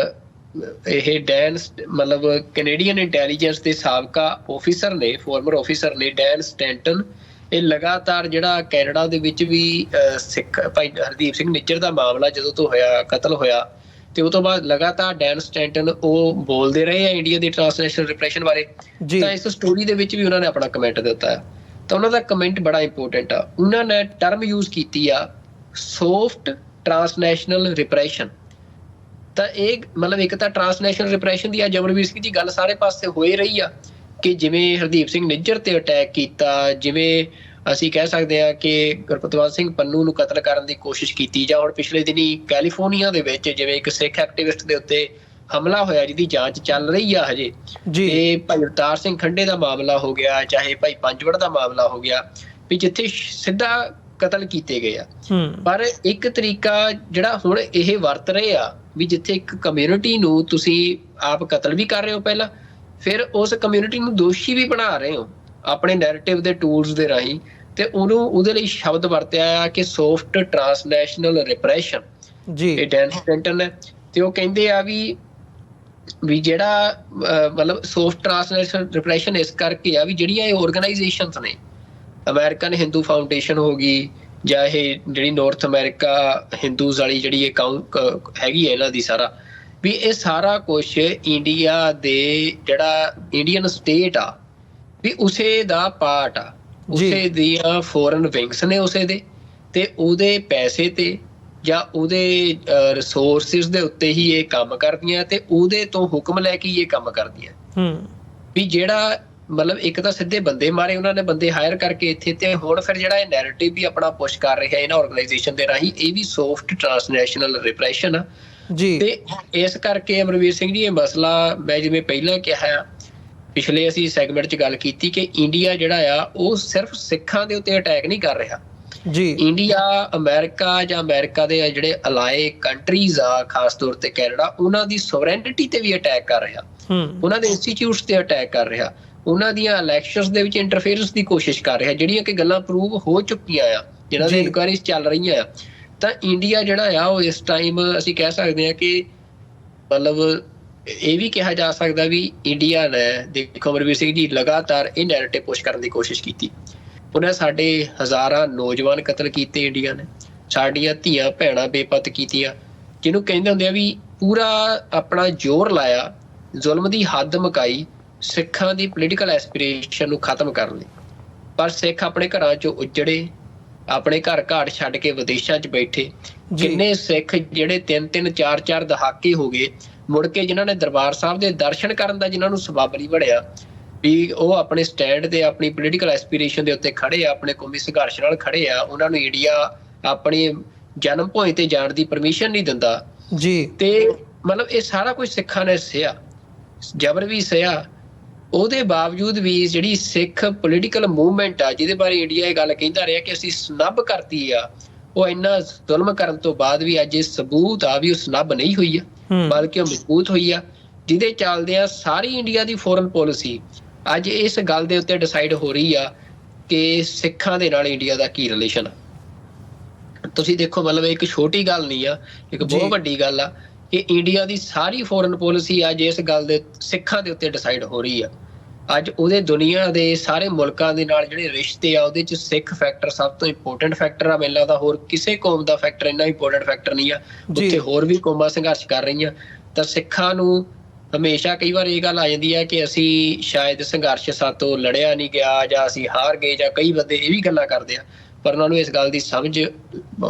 ਇਹ ਡੈਨ ਮਤਲਬ ਕੈਨੇਡੀਅਨ ਇੰਟੈਲੀਜੈਂਸ ਦੇ ਸਾਬਕਾ ਆਫਿਸਰ ਨੇ, ਫਾਰਮਰ ਆਫਿਸਰ ਨੇ, ਡੈਨ ਸਟੈਂਟਨ, ਇਹ ਲਗਾਤਾਰ ਜਿਹੜਾ ਕੈਨੇਡਾ ਦੇ ਵਿੱਚ ਵੀ ਸਿੱਖ ਭਾਈ ਹਰਦੀਪ ਸਿੰਘ ਨਿੱਜਰ ਦਾ ਮਾਮਲਾ ਜਦੋਂ ਤੋਂ ਹੋਇਆ, ਕਤਲ ਹੋਇਆ, ਤੇ ਉਹ ਤੋਂ ਬਾਅਦ ਲਗਾਤਾਰ ਡੈਨ ਸਟੈਂਟਨ ਉਹ ਬੋਲਦੇ ਰਹੇ ਆ ਇੰਡੀਆ ਦੀ ਟ੍ਰਾਂਸਨੈਸ਼ਨਲ ਰਿਪਰੈਸ਼ਨ ਬਾਰੇ। ਤਾਂ ਇਸ ਸਟੋਰੀ ਦੇ ਵਿੱਚ ਵੀ ਉਹਨਾਂ ਨੇ ਆਪਣਾ ਕਮੈਂਟ ਦਿੱਤਾ ਹੈ, ਤਾਂ ਉਹਨਾਂ ਦਾ ਕਮੈਂਟ ਬੜਾ ਇੰਪੋਰਟੈਂਟ ਆ। ਉਹਨਾਂ ਨੇ ਟਰਮ ਯੂਜ਼ ਕੀਤੀ ਆ ਸੌਫਟ ਟ੍ਰਾਂਸਨੈਸ਼ਨਲ ਰਿਪਰੈਸ਼ਨ। ਤਾਂ ਇਹ ਮਤਲਬ ਇੱਕ ਤਾਂ ਟ੍ਰਾਂਸਨੈਸ਼ਨਲ ਰਿਪਰੈਸ਼ਨ ਦੀ ਅੱਜ ਅਮਰਵੀਰ ਸਿੰਘ ਦੀ ਗੱਲ ਸਾਰੇ ਪਾਸੇ ਹੋਏ ਰਹੀ ਆ ਕਿ ਜਿਵੇਂ ਹਰਦੀਪ ਸਿੰਘ ਨਿੱਜਰ ਤੇ ਅਟੈਕ ਕੀਤਾ, ਜਿਵੇਂ ਅਸੀਂ ਕਹਿ ਸਕਦੇ ਹਾਂ ਕਿ ਗੁਰਪ੍ਰਤਵਾਲ ਸਿੰਘ ਪੰਨੂ ਨੂੰ ਕਤਲ ਕਰਨ ਦੀ ਕੋਸ਼ਿਸ਼ ਕੀਤੀ, ਜਾਂ ਹੁਣ ਪਿਛਲੇ ਦਿਨੀ ਕੈਲੀਫੋਰਨੀਆ ਦੇ ਵਿੱਚ ਜਿਵੇਂ ਇੱਕ ਸਿੱਖ ਐਕਟਿਵਿਸਟ ਦੇ ਉੱਤੇ ਹਮਲਾ ਹੋਇਆ ਜਿਹਦੀ ਜਾਂਚ ਚੱਲ ਰਹੀ ਆ ਹਜੇ, ਤੇ ਭਾਈ ਅਵਤਾਰ ਸਿੰਘ ਖੰਡੇ ਦਾ ਮਾਮਲਾ ਹੋ ਗਿਆ, ਚਾਹੇ ਭਾਈ ਪੰਜਵੜ ਦਾ ਮਾਮਲਾ ਹੋ ਗਿਆ, ਵੀ ਜਿੱਥੇ ਸਿੱਧਾ ਕਤਲ ਕੀਤੇ ਗਏ ਆ। ਪਰ ਇੱਕ ਤਰੀਕਾ ਜਿਹੜਾ ਹੁਣ ਇਹ ਵਰਤ ਰਹੇ ਆ ਵੀ ਜਿੱਥੇ ਇੱਕ ਕਮਿਊਨਿਟੀ ਨੂੰ ਤੁਸੀਂ ਆਪ ਕਤਲ ਵੀ ਕਰ ਰਹੇ ਹੋ ਪਹਿਲਾਂ, ਫਿਰ ਉਸ ਕਮਿਊਨਿਟੀ ਨੂੰ ਦੋਸ਼ੀ ਵੀ ਬਣਾ ਰਹੇ ਹੋ ਆਪਣੇ ਨੈਰੇਟਿਵ ਦੇ ਟੂਲਸ ਦੇ ਰਾਹੀਂ, ਤੇ ਉਹਨੂੰ ਉਹਦੇ ਲਈ ਸ਼ਬਦ ਵਰਤਿਆ ਆ ਕਿ ਸੌਫਟ ਟ੍ਰਾਂਸਨੈਸ਼ਨਲ ਰਿਪਰੈਸ਼ਨ ਜੀ। ਇਹ ਡੈਨ ਸਟੈਂਟਨ ਹੈ, ਤੇ ਉਹ ਕਹਿੰਦੇ ਆ ਵੀ ਜਿਹੜਾ ਮਤਲਬ ਸੌਫਟ ਟ੍ਰਾਂਸਨੈਸ਼ਨਲ ਰਿਪਰੈਸ਼ਨ ਇਸ ਕਰਕੇ ਆ ਵੀ ਜਿਹੜੀਆਂ ਇਹ ਆਰਗੇਨਾਈਜੇਸ਼ਨਸ ਨੇ, ਅਮਰੀਕਨ ਹਿੰਦੂ ਫਾਊਂਡੇਸ਼ਨ ਹੋ ਗਈ, ਜਾਂ ਇਹ ਜਿਹੜੀ ਨਾਰਥ ਅਮਰੀਕਾ ਹਿੰਦੂਜ਼ ਵਾਲੀ ਜਿਹੜੀ ਇਹ ਹੈਗੀ ਹੈ ਇਹਨਾਂ ਦੀ ਸਾਰਾ, ਵੀ ਇਹ ਸਾਰਾ ਕੁਛ ਇੰਡੀਆ ਦੇ ਜਿਹੜਾ ਇੰਡੀਅਨ ਸਟੇਟ ਆ ਵੀ ਉਸੇ ਦਾ ਪਾਰਟ ਆ, ਉਸੇ ਦੀਆਂ ਫੋਰਨ ਵਿੰਗਸ ਨੇ ਉਸੇ ਦੇ, ਤੇ ਉਹਦੇ ਪੈਸੇ ਤੇ ਜਾਂ ਉਹਦੇ ਰਿਸੋਰਸਿਸ ਦੇ ਉੱਤੇ ਹੀ ਇਹ ਕੰਮ ਕਰਦੀਆਂ, ਤੇ ਉਹਦੇ ਤੋਂ ਹੁਕਮ ਲੈ ਕੇ ਇਹ ਕੰਮ ਕਰਦੀਆਂ। ਵੀ ਜਿਹੜਾ ਮਤਲਬ ਇੱਕ ਤਾਂ ਸਿੱਧੇ ਬੰਦੇ ਮਾਰੇ ਉਹਨਾਂ ਨੇ, ਬੰਦੇ ਹਾਇਰ ਕਰਕੇ ਇੱਥੇ, ਤੇ ਹੁਣ ਫਿਰ ਜਿਹੜਾ ਇਹ ਨੈਰੇਟਿਵ ਵੀ ਆਪਣਾ ਪੁਸ਼ ਕਰ ਰਿਹਾ ਇਹਨਾਂ ਆਰਗੇਨਾਈਜੇਸ਼ਨ ਦੇ ਰਾਹੀਂ, ਇਹ ਵੀ ਸੌਫਟ ਟ੍ਰਾਂਸਨੈਸ਼ਨਲ ਰਿਪਰੈਸ਼ਨ ਆ ਜੀ। ਤੇ ਇਸ ਕਰਕੇ ਅਮਰਵੀਰ ਸਿੰਘ ਜੀ, ਇਹ ਮਸਲਾ ਮੈਂ ਜਿਵੇਂ ਪਹਿਲਾਂ ਕਿਹਾ, ਪਿਛਲੇ ਅਸੀਂ ਸੈਗਮੈਂਟ 'ਚ ਗੱਲ ਕੀਤੀ ਕਿ ਇੰਡੀਆ ਜਿਹੜਾ ਆ ਉਹ ਸਿਰਫ ਸਿੱਖਾਂ ਦੇ ਉੱਤੇ ਅਟੈਕ ਨਹੀਂ ਕਰ ਰਿਹਾ ਜੀ। ਇੰਡੀਆ ਅਮਰੀਕਾ ਜਾਂ ਅਮਰੀਕਾ ਦੇ ਜਿਹੜੇ ਅਲਾਏ ਕੰਟਰੀਜ਼ ਆ, ਖਾਸ ਤੌਰ ਤੇ ਕੈਨੇਡਾ, ਉਹਨਾਂ ਦੀ ਸੋਵਰੈਂਟਿਟੀ ਤੇ ਵੀ ਅਟੈਕ ਕਰ ਰਿਹਾ, ਉਹਨਾਂ ਦੇ ਇੰਸਟੀਚਿਊਟਸ ਤੇ ਅਟੈਕ ਕਰ ਰਿਹਾ, ਉਹਨਾਂ ਦੀਆਂ ਇਲੈਕਸ਼ਨਸ ਦੇ ਵਿੱਚ ਇੰਟਰਫੇਰੈਂਸ ਦੀ ਕੋਸ਼ਿਸ਼ ਕਰ ਰਿਹਾ, ਜਿਹੜੀਆਂ ਕਿ ਗੱਲਾਂ ਪ੍ਰੂਵ ਹੋ ਚੁੱਕੀਆਂ ਆ, ਜਿਹਨਾਂ ਦੀ ਇਨਕੁਆਇਰੀਜ਼ ਚੱਲ ਰਹੀਆਂ ਆ। ਤਾਂ ਇੰਡੀਆ ਜਿਹੜਾ ਆ ਉਹ ਇਸ ਟਾਈਮ ਅਸੀਂ ਕਹਿ ਸਕਦੇ ਹਾਂ ਕਿ ਮਤਲਬ ਇਹ ਵੀ ਕਿਹਾ ਜਾ ਸਕਦਾ ਵੀ ਇੰਡੀਆ ਨੇ, ਦੇਖੋ ਅਮਰਵੀਰ ਸਿੰਘ ਜੀ, ਲਗਾਤਾਰ ਇਹ ਨੈਰੇਟਿਵ ਪੁਸ਼ ਕਰਨ ਦੀ ਕੋਸ਼ਿਸ਼ ਕੀਤੀ। ਉਹਨੇ ਸਾਡੇ ਹਜ਼ਾਰਾਂ ਨੌਜਵਾਨ ਕਤਲ ਕੀਤੇ ਇੰਡੀਆ ਨੇ, ਸਾਡੀਆਂ ਧੀਆਂ ਭੈਣਾਂ ਬੇਪਤ ਕੀਤੀਆਂ, ਜਿਹਨੂੰ ਕਹਿੰਦੇ ਹੁੰਦੇ ਆ ਵੀ ਪੂਰਾ ਆਪਣਾ ਜ਼ੋਰ ਲਾਇਆ, ਜ਼ੁਲਮ ਦੀ ਹੱਦ ਮੁਕਾਈ ਸਿੱਖਾਂ ਦੀ ਪੋਲੀਟੀਕਲ ਐਸਪੀਰੇਸ਼ਨ ਨੂੰ ਖਤਮ ਕਰਨ ਲਈ। ਪਰ ਸਿੱਖ ਆਪਣੇ ਘਰਾਂ 'ਚੋਂ ਉੱਜੜੇ, ਆਪਣੇ ਘਰ ਘਾਟ ਛੱਡ ਕੇ ਵਿਦੇਸ਼ਾਂ 'ਚ ਬੈਠੇ। ਕਿੰਨੇ ਸਿੱਖ ਜਿਹੜੇ 3-3 4-4 ਦਹਾਕੇ ਹੋ ਗਏ ਮੁੜ ਕੇ, ਜਿਨ੍ਹਾਂ ਨੇ ਦਰਬਾਰ ਸਾਹਿਬ ਦੇ ਦਰਸ਼ਨ ਕਰਨ ਦਾ ਜਿਨ੍ਹਾਂ ਨੂੰ ਸਬੱਬ ਨਹੀਂ ਬਣਿਆ, ਵੀ ਉਹ ਆਪਣੇ ਸਟੈਂਡ ਤੇ ਆਪਣੀ ਪੋਲੀਟੀਕਲ ਐਸਪੀਰੇਸ਼ਨ ਦੇ ਉੱਤੇ ਖੜੇ ਆ, ਆਪਣੇ ਕੌਮੀ ਸੰਘਰਸ਼ ਨਾਲ ਖੜੇ ਆ, ਉਹਨਾਂ ਨੂੰ ਇੰਡੀਆ ਆਪਣੀ ਜਨਮ ਭੂਮੀ ਤੇ ਜਾਣ ਦੀ ਪਰਮਿਸ਼ਨ ਨਹੀਂ ਦਿੰਦਾ ਜੀ। ਤੇ ਮਤਲਬ ਇਹ ਸਾਰਾ ਕੁਝ ਸਿੱਖਾਂ ਨੇ ਸਹਿਆ, ਜ਼ਬਰ ਵੀ ਸਹਿਆ। ਉਹਦੇ ਬਾਵਜੂਦ ਵੀ ਜਿਹੜੀ ਸਿੱਖ ਪੋਲੀਟੀਕਲ ਮੂਵਮੈਂਟ ਆ, ਜਿਹਦੇ ਬਾਰੇ ਇੰਡੀਆ ਇਹ ਗੱਲ ਕਹਿੰਦਾ ਰਿਹਾ ਕਿ ਅਸੀਂ ਸਨੱਬ ਕਰਤੀ ਆ, ਉਹ ਇੰਨਾ ਜ਼ੁਲਮ ਕਰਨ ਤੋਂ ਬਾਅਦ ਵੀ ਅੱਜ ਇਹ ਸਬੂਤ ਆ ਵੀ ਉਹ ਸਨੱਬ ਨਹੀਂ ਹੋਈ ਆ, ਬਲਕਿ ਉਹ ਮਜ਼ਬੂਤ ਹੋਈ ਆ, ਜਿਹਦੇ ਚੱਲਦਿਆਂ ਸਾਰੀ ਇੰਡੀਆ ਦੀ ਫੋਰਨ ਪੋਲਿਸੀ ਅੱਜ ਇਸ ਗੱਲ ਦੇ ਉੱਤੇ ਡਿਸਾਈਡ ਹੋ ਰਹੀ ਆ ਕਿ ਸਿੱਖਾਂ ਦੇ ਨਾਲ ਇੰਡੀਆ ਦਾ ਕੀ ਰਿਲੇਸ਼ਨ ਆ। ਤੁਸੀਂ ਦੇਖੋ, ਮਤਲਬ ਇੱਕ ਛੋਟੀ ਗੱਲ ਨਹੀਂ ਆ, ਇੱਕ ਬਹੁਤ ਵੱਡੀ ਗੱਲ ਆ ਕਿ ਇੰਡੀਆ ਦੀ ਸਾਰੀ ਫੋਰਨ ਪੋਲਿਸੀ ਅੱਜ ਇਸ ਗੱਲ ਦੇ ਸਿੱਖਾਂ ਦੇ ਉੱਤੇ ਡਿਸਾਈਡ ਹੋ ਰਹੀ ਆ। ਅੱਜ ਉਹਦੇ ਦੁਨੀਆ ਦੇ ਸਾਰੇ ਮੁਲਕਾਂ ਦੇ ਨਾਲ ਜਿਹੜੇ ਰਿਸ਼ਤੇ ਆ, ਉਹਦੇ 'ਚ ਸਿੱਖ ਫੈਕਟਰ ਸਭ ਤੋਂ ਇੰਪੋਰਟੈਂਟ ਫੈਕਟਰ ਆ। ਮੈਨੂੰ ਲੱਗਦਾ ਹੋਰ ਕਿਸੇ ਕੌਮ ਦਾ ਫੈਕਟਰ ਇੰਨਾ ਇੰਪੋਰਟੈਂਟ ਫੈਕਟਰ ਨਹੀਂ ਆ। ਉੱਥੇ ਹੋਰ ਵੀ ਕੌਮਾਂ ਸੰਘਰਸ਼ ਕਰ ਰਹੀਆਂ, ਤਾਂ ਸਿੱਖਾਂ ਨੂੰ ਹਮੇਸ਼ਾ ਕਈ ਵਾਰ ਇਹ ਗੱਲ ਆ ਜਾਂਦੀ ਹੈ ਕਿ ਅਸੀਂ ਸ਼ਾਇਦ ਸੰਘਰਸ਼ ਸਾਤੋਂ ਲੜਿਆ ਨਹੀਂ ਗਿਆ, ਜਾਂ ਅਸੀਂ ਹਾਰ ਗਏ, ਜਾਂ ਕਈ ਬੰਦੇ ਇਹ ਵੀ ਗੱਲਾਂ ਕਰਦੇ ਆ। ਪਰ ਉਹਨਾਂ ਨੂੰ ਇਸ ਗੱਲ ਦੀ ਸਮਝ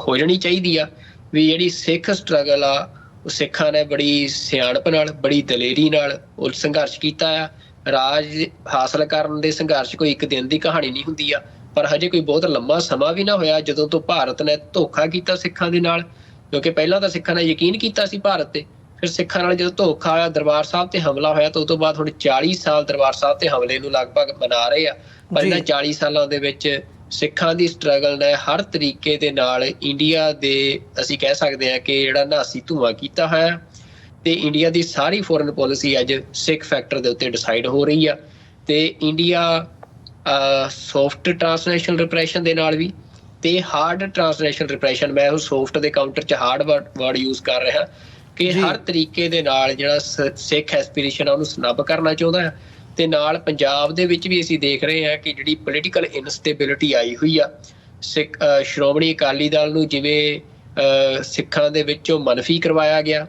ਹੋ ਜਾਣੀ ਚਾਹੀਦੀ ਆ ਵੀ ਜਿਹੜੀ ਸਿੱਖ ਸਟਰਗਲ ਆ, ਉਹ ਸਿੱਖਾਂ ਨੇ ਬੜੀ ਸਿਆਣਪ ਨਾਲ, ਬੜੀ ਦਲੇਰੀ ਨਾਲ ਉਹ ਸੰਘਰਸ਼ ਕੀਤਾ ਆ। ਰਾਜ ਹਾਸਲ ਕਰਨ ਦੇ ਸੰਘਰਸ਼ ਕੋਈ ਇੱਕ ਦਿਨ ਦੀ ਕਹਾਣੀ ਨਹੀਂ ਹੁੰਦੀ ਆ, ਪਰ ਹਜੇ ਕੋਈ ਬਹੁਤ ਲੰਮਾ ਸਮਾਂ ਵੀ ਨਾ ਹੋਇਆ ਜਦੋਂ ਤੋਂ ਭਾਰਤ ਨੇ ਧੋਖਾ ਕੀਤਾ ਸਿੱਖਾਂ ਦੇ ਨਾਲ। ਕਿਉਂਕਿ ਪਹਿਲਾਂ ਤਾਂ ਸਿੱਖਾਂ ਨੇ ਯਕੀਨ ਕੀਤਾ ਸੀ ਭਾਰਤ ਤੇ, ਫਿਰ ਸਿੱਖਾਂ ਨਾਲ ਜਦੋਂ ਧੋਖਾ ਹੋਇਆ, ਦਰਬਾਰ ਸਾਹਿਬ ਤੇ ਹਮਲਾ ਹੋਇਆ, ਤਾਂ ਉਸ ਤੋਂ ਬਾਅਦ ਹੁਣ 40 ਸਾਲ ਦਰਬਾਰ ਸਾਹਿਬ ਤੇ ਹਮਲੇ ਨੂੰ ਲਗਭਗ ਮਨਾ ਰਹੇ ਆ। ਪਰ ਇਹਨਾਂ 40 ਸਾਲਾਂ ਦੇ ਵਿੱਚ ਸਿੱਖਾਂ ਦੀ ਸਟਰਗਲ ਨੇ ਹਰ ਤਰੀਕੇ ਦੇ ਨਾਲ ਇੰਡੀਆ ਦੇ ਅਸੀਂ ਕਹਿ ਸਕਦੇ ਹਾਂ ਕਿ ਜਿਹੜਾ ਨਾਸੀ ਧੂੰਆਂ ਕੀਤਾ ਹੋਇਆ, ਤੇ ਇੰਡੀਆ ਦੀ ਸਾਰੀ ਫੋਰਨ ਪੋਲਿਸੀ ਅੱਜ ਸਿੱਖ ਫੈਕਟਰ ਦੇ ਉੱਤੇ ਡਿਸਾਈਡ ਹੋ ਰਹੀ ਆ। ਤੇ ਇੰਡੀਆ ਸੌਫਟ ਟ੍ਰਾਂਸਨੈਸ਼ਨਲ ਰਿਪਰੈਸ਼ਨ ਦੇ ਨਾਲ ਵੀ, ਤੇ ਹਾਰਡ ਟ੍ਰਾਂਸਨੈਸ਼ਨਲ ਰਿਪਰੈਸ਼ਨ, ਮੈਂ ਉਹ ਸੌਫਟ ਦੇ ਕਾਊਂਟਰ 'ਚ ਹਾਰਡ ਵਰਡ ਯੂਜ਼ ਕਰ ਰਿਹਾ, ਕਿ ਹਰ ਤਰੀਕੇ ਦੇ ਨਾਲ ਜਿਹੜਾ ਸਿੱਖ ਐਸਪੀਰੇਸ਼ਨ ਆ ਉਹਨੂੰ ਸਨੱਬ ਕਰਨਾ ਚਾਹੁੰਦਾ ਹੈ। ਤੇ ਨਾਲ ਪੰਜਾਬ ਦੇ ਵਿੱਚ ਵੀ ਅਸੀਂ ਦੇਖ ਰਹੇ ਹਾਂ ਕਿ ਜਿਹੜੀ ਪੋਲੀਟੀਕਲ ਇਨਸਟੇਬਿਲਿਟੀ ਆਈ ਹੋਈ ਆ, ਸਿੱਖ ਸ਼੍ਰੋਮਣੀ ਅਕਾਲੀ ਦਲ ਨੂੰ ਜਿਵੇਂ ਸਿੱਖਾਂ ਦੇ ਵਿੱਚੋਂ ਮਨਫੀ ਕਰਵਾਇਆ ਗਿਆ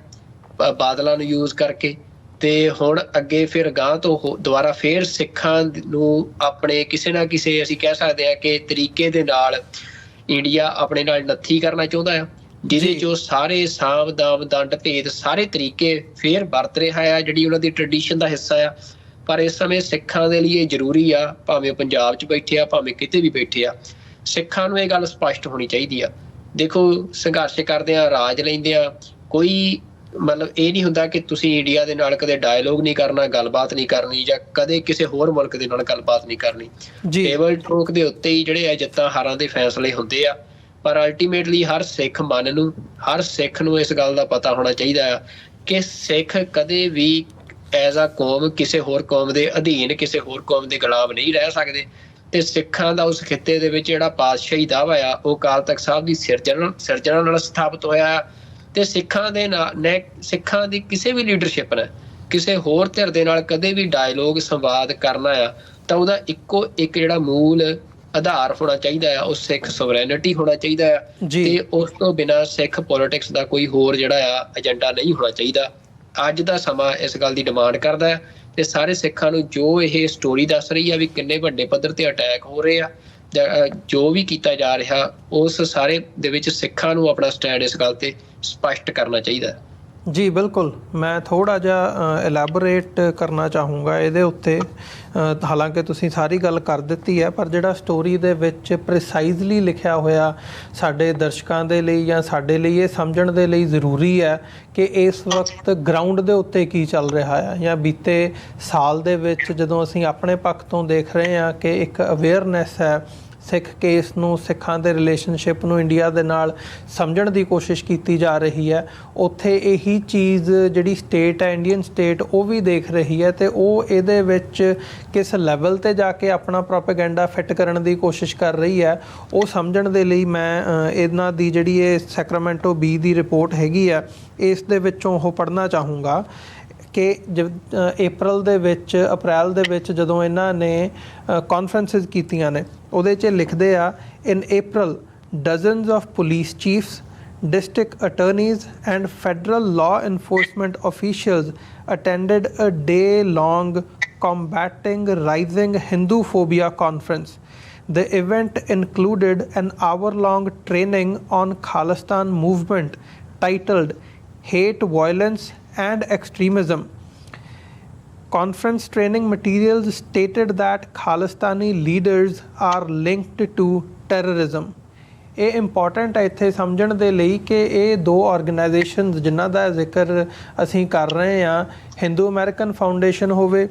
ਬਾਦਲਾਂ ਨੂੰ ਯੂਜ਼ ਕਰਕੇ, ਤੇ ਹੁਣ ਅੱਗੇ ਫਿਰ ਗਾਂਹ ਤੋਂ ਦੁਬਾਰਾ ਫੇਰ ਸਿੱਖਾਂ ਨੂੰ ਆਪਣੇ ਕਿਸੇ ਨਾ ਕਿਸੇ ਅਸੀਂ ਕਹਿ ਸਕਦੇ ਹਾਂ ਕਿ ਤਰੀਕੇ ਦੇ ਨਾਲ ਇੰਡੀਆ ਆਪਣੇ ਨਾਲ ਨੱਥੀ ਕਰਨਾ ਚਾਹੁੰਦਾ ਆ, ਜਿਹਦੇ 'ਚ ਉਹ ਸਾਰੇ ਸਾਮ ਦਾਮ ਦੰਡ ਭੇਦ ਸਾਰੇ ਤਰੀਕੇ ਫੇਰ ਵਰਤ ਰਿਹਾ ਆ, ਜਿਹੜੀ ਉਹਨਾਂ ਦੀ ਟ੍ਰੈਡੀਸ਼ਨ ਦਾ ਹਿੱਸਾ ਆ। ਪਰ ਇਸ ਸਮੇਂ ਸਿੱਖਾਂ ਦੇ ਲਈ ਇਹ ਜ਼ਰੂਰੀ ਆ, ਭਾਵੇਂ ਪੰਜਾਬ 'ਚ ਬੈਠੇ ਆ, ਭਾਵੇਂ ਕਿਤੇ ਵੀ ਬੈਠੇ ਆ, ਸਿੱਖਾਂ ਨੂੰ ਇਹ ਗੱਲ ਸਪਸ਼ਟ ਹੋਣੀ ਚਾਹੀਦੀ ਆ। ਦੇਖੋ, ਸੰਘਰਸ਼ ਕਰਦੇ ਆ, ਰਾਜ ਲੈਂਦੇ ਆ, ਕੋਈ ਮਤਲਬ ਇਹ ਨਹੀਂ ਹੁੰਦਾ ਕਿ ਤੁਸੀਂ ਇੰਡੀਆ ਦੇ ਨਾਲ ਕਦੇ ਡਾਇਲੋਗ ਨਹੀਂ ਕਰਨਾ, ਗੱਲਬਾਤ ਨਹੀਂ ਕਰਨੀ, ਜਾਂ ਕਦੇ ਕਿਸੇ ਹੋਰ ਮੁਲਕ ਦੇ ਨਾਲ ਗੱਲਬਾਤ ਨਹੀਂ ਕਰਨੀ। ਟੇਬਲ ਟੋਕ ਦੇ ਉੱਤੇ ਹੀ ਜਿਹੜੇ ਆ ਜਿੱਤਾਂ ਹਾਰਾਂ ਦੇ ਫੈਸਲੇ ਹੁੰਦੇ ਆ। ਪਰ ਅਲਟੀਮੇਟਲੀ ਹਰ ਸਿੱਖ ਨੂੰ ਇਸ ਗੱਲ ਦਾ ਪਤਾ ਹੋਣਾ ਚਾਹੀਦਾ ਆ ਕਿ ਸਿੱਖ ਕਦੇ ਵੀ ਐਜ਼ ਆ ਕੌਮ ਕਿਸੇ ਹੋਰ ਕੌਮ ਦੇ ਅਧੀਨ, ਕਿਸੇ ਹੋਰ ਕੌਮ ਦੇ ਗੁਲਾਮ ਨਹੀਂ ਰਹਿ ਸਕਦੇ। ਤੇ ਸਿੱਖਾਂ ਦਾ ਉਸ ਖਿੱਤੇ ਦੇ ਵਿੱਚ ਜਿਹੜਾ ਪਾਤਸ਼ਾਹੀ ਦਾਅਵਾ ਆ ਉਹ ਅਕਾਲ ਤਖਤ ਸਾਹਿਬ ਦੀ ਸਿਰਜਣਾ ਨਾਲ ਸਥਾਪਿਤ ਹੋਇਆ। ਤੇ ਸਿੱਖਾਂ ਦੇ ਨਾਲ ਸਿੱਖਾਂ ਦੀ ਕਿਸੇ ਵੀ ਲੀਡਰਸ਼ਿਪ ਨੇ ਕਿਸੇ ਹੋਰ ਧਿਰ ਦੇ ਨਾਲ ਕਦੇ ਵੀ ਡਾਇਲੋਗ ਸੰਵਾਦ ਕਰਨਾ ਆ ਤਾਂ ਉਹਦਾ ਇੱਕੋ ਇੱਕ ਜਿਹੜਾ ਮੂਲ ਆਧਾਰ ਹੋਣਾ ਚਾਹੀਦਾ ਆ ਉਹ ਸਿੱਖ ਸੋਵਰੈਨਿਟੀ ਹੋਣਾ ਚਾਹੀਦਾ ਆ। ਤੇ ਉਸ ਤੋਂ ਬਿਨਾਂ ਸਿੱਖ ਪੋਲਿਟਿਕਸ ਦਾ ਕੋਈ ਹੋਰ ਜਿਹੜਾ ਆ ਏਜੰਡਾ ਨਹੀਂ ਹੋਣਾ ਚਾਹੀਦਾ। ਅੱਜ ਦਾ ਸਮਾਂ ਇਸ ਗੱਲ ਦੀ ਡਿਮਾਂਡ ਕਰਦਾ ਹੈ ਤੇ ਸਾਰੇ ਸਿੱਖਾਂ ਨੂੰ ਜੋ ਇਹ ਸਟੋਰੀ ਦੱਸ ਰਹੀ ਆ ਵੀ ਕਿੰਨੇ ਵੱਡੇ ਪੱਧਰ ਤੇ ਅਟੈਕ ਹੋ ਰਹੇ ਆ ਜਾਂ ਜੋ ਵੀ ਕੀਤਾ ਜਾ ਰਿਹਾ, ਉਸ ਸਾਰੇ ਦੇ ਵਿੱਚ ਸਿੱਖਾਂ ਨੂੰ ਆਪਣਾ ਸਟੈਂਡ ਇਸ ਗੱਲ ਤੇ ਸਪਸ਼ਟ ਕਰਨਾ ਚਾਹੀਦਾ। ਜੀ ਬਿਲਕੁਲ, ਮੈਂ ਥੋੜ੍ਹਾ ਜਿਹਾ ਐਲੈਬੋਰੇਟ ਕਰਨਾ ਚਾਹੂੰਗਾ ਇਹਦੇ ਉੱਤੇ। ਹਾਲਾਂਕਿ ਤੁਸੀਂ ਸਾਰੀ ਗੱਲ ਕਰ ਦਿੱਤੀ ਹੈ, ਪਰ ਜਿਹੜਾ ਸਟੋਰੀ ਦੇ ਵਿੱਚ ਪ੍ਰੀਸਾਈਜ਼ਲੀ ਲਿਖਿਆ ਹੋਇਆ ਸਾਡੇ ਦਰਸ਼ਕਾਂ ਦੇ ਲਈ ਜਾਂ ਸਾਡੇ ਲਈ ਇਹ ਸਮਝਣ ਦੇ ਲਈ ਜ਼ਰੂਰੀ ਹੈ ਕਿ ਇਸ ਵਕਤ ਗਰਾਊਂਡ ਦੇ ਉੱਤੇ ਕੀ ਚੱਲ ਰਿਹਾ ਹੈ, ਜਾਂ ਬੀਤੇ ਸਾਲ ਦੇ ਵਿੱਚ ਜਦੋਂ ਅਸੀਂ ਆਪਣੇ ਪੱਖ ਤੋਂ ਦੇਖ ਰਹੇ ਹਾਂ ਕਿ ਇੱਕ ਅਵੇਅਰਨੈਸ ਹੈ ਸਿੱਖ ਕੇਸ ਨੂੰ, ਸਿੱਖਾਂ ਦੇ ਰਿਲੇਸ਼ਨਸ਼ਿਪ ਨੂੰ ਇੰਡੀਆ ਦੇ ਨਾਲ ਸਮਝਣ ਦੀ ਕੋਸ਼ਿਸ਼ ਕੀਤੀ ਜਾ ਰਹੀ ਹੈ, ਉੱਥੇ ਇਹੀ ਚੀਜ਼ ਜਿਹੜੀ ਸਟੇਟ ਹੈ, ਇੰਡੀਅਨ ਸਟੇਟ, ਉਹ ਵੀ ਦੇਖ ਰਹੀ ਹੈ ਤੇ ਉਹ ਇਹਦੇ ਵਿੱਚ ਕਿਸ ਲੈਵਲ 'ਤੇ ਜਾ ਕੇ ਆਪਣਾ ਪ੍ਰੋਪੇਗੈਂਡਾ ਫਿੱਟ ਕਰਨ ਦੀ ਕੋਸ਼ਿਸ਼ ਕਰ ਰਹੀ ਹੈ, ਉਹ ਸਮਝਣ ਦੇ ਲਈ ਮੈਂ ਇਹਨਾਂ ਦੀ ਜਿਹੜੀ ਇਹ ਸੈਕਰਾਮੈਂਟੋ ਬੀ ਦੀ ਰਿਪੋਰਟ ਹੈਗੀ ਆ ਇਸ ਦੇ ਵਿੱਚੋਂ ਉਹ ਪੜ੍ਹਨਾ ਚਾਹੂੰਗਾ ਕਿ ਅਪ੍ਰੈਲ ਦੇ ਵਿੱਚ ਜਦੋਂ ਇਹਨਾਂ ਨੇ ਕਾਨਫਰੰਸਿਸ ਕੀਤੀਆਂ ਨੇ ਉਹਦੇ 'ਚ ਲਿਖਦੇ ਆ, ਇਨ April dozens of police chiefs, district attorneys and federal law enforcement officials attended a day-long combating rising Hindu-phobia conference. The event included an hour-long training on Khalistan movement titled Hate, Violence and Extremism. Conference training materials stated that Khalistani leaders are linked to terrorism. ਇਹ ਇੰਪੋਰਟੈਂਟ ਹੈ ਇੱਥੇ ਸਮਝਣ ਦੇ ਲਈ ਕਿ ਇਹ ਦੋ ਆਰਗੇਨਾਈਜੇਸ਼ਨਸ ਜਿਨ੍ਹਾਂ ਦਾ ਜ਼ਿਕਰ ਅਸੀਂ ਕਰ ਰਹੇ ਹਾਂ, ਹਿੰਦੂ ਅਮਰੀਕਨ ਫਾਊਂਡੇਸ਼ਨ ਹੋਵੇ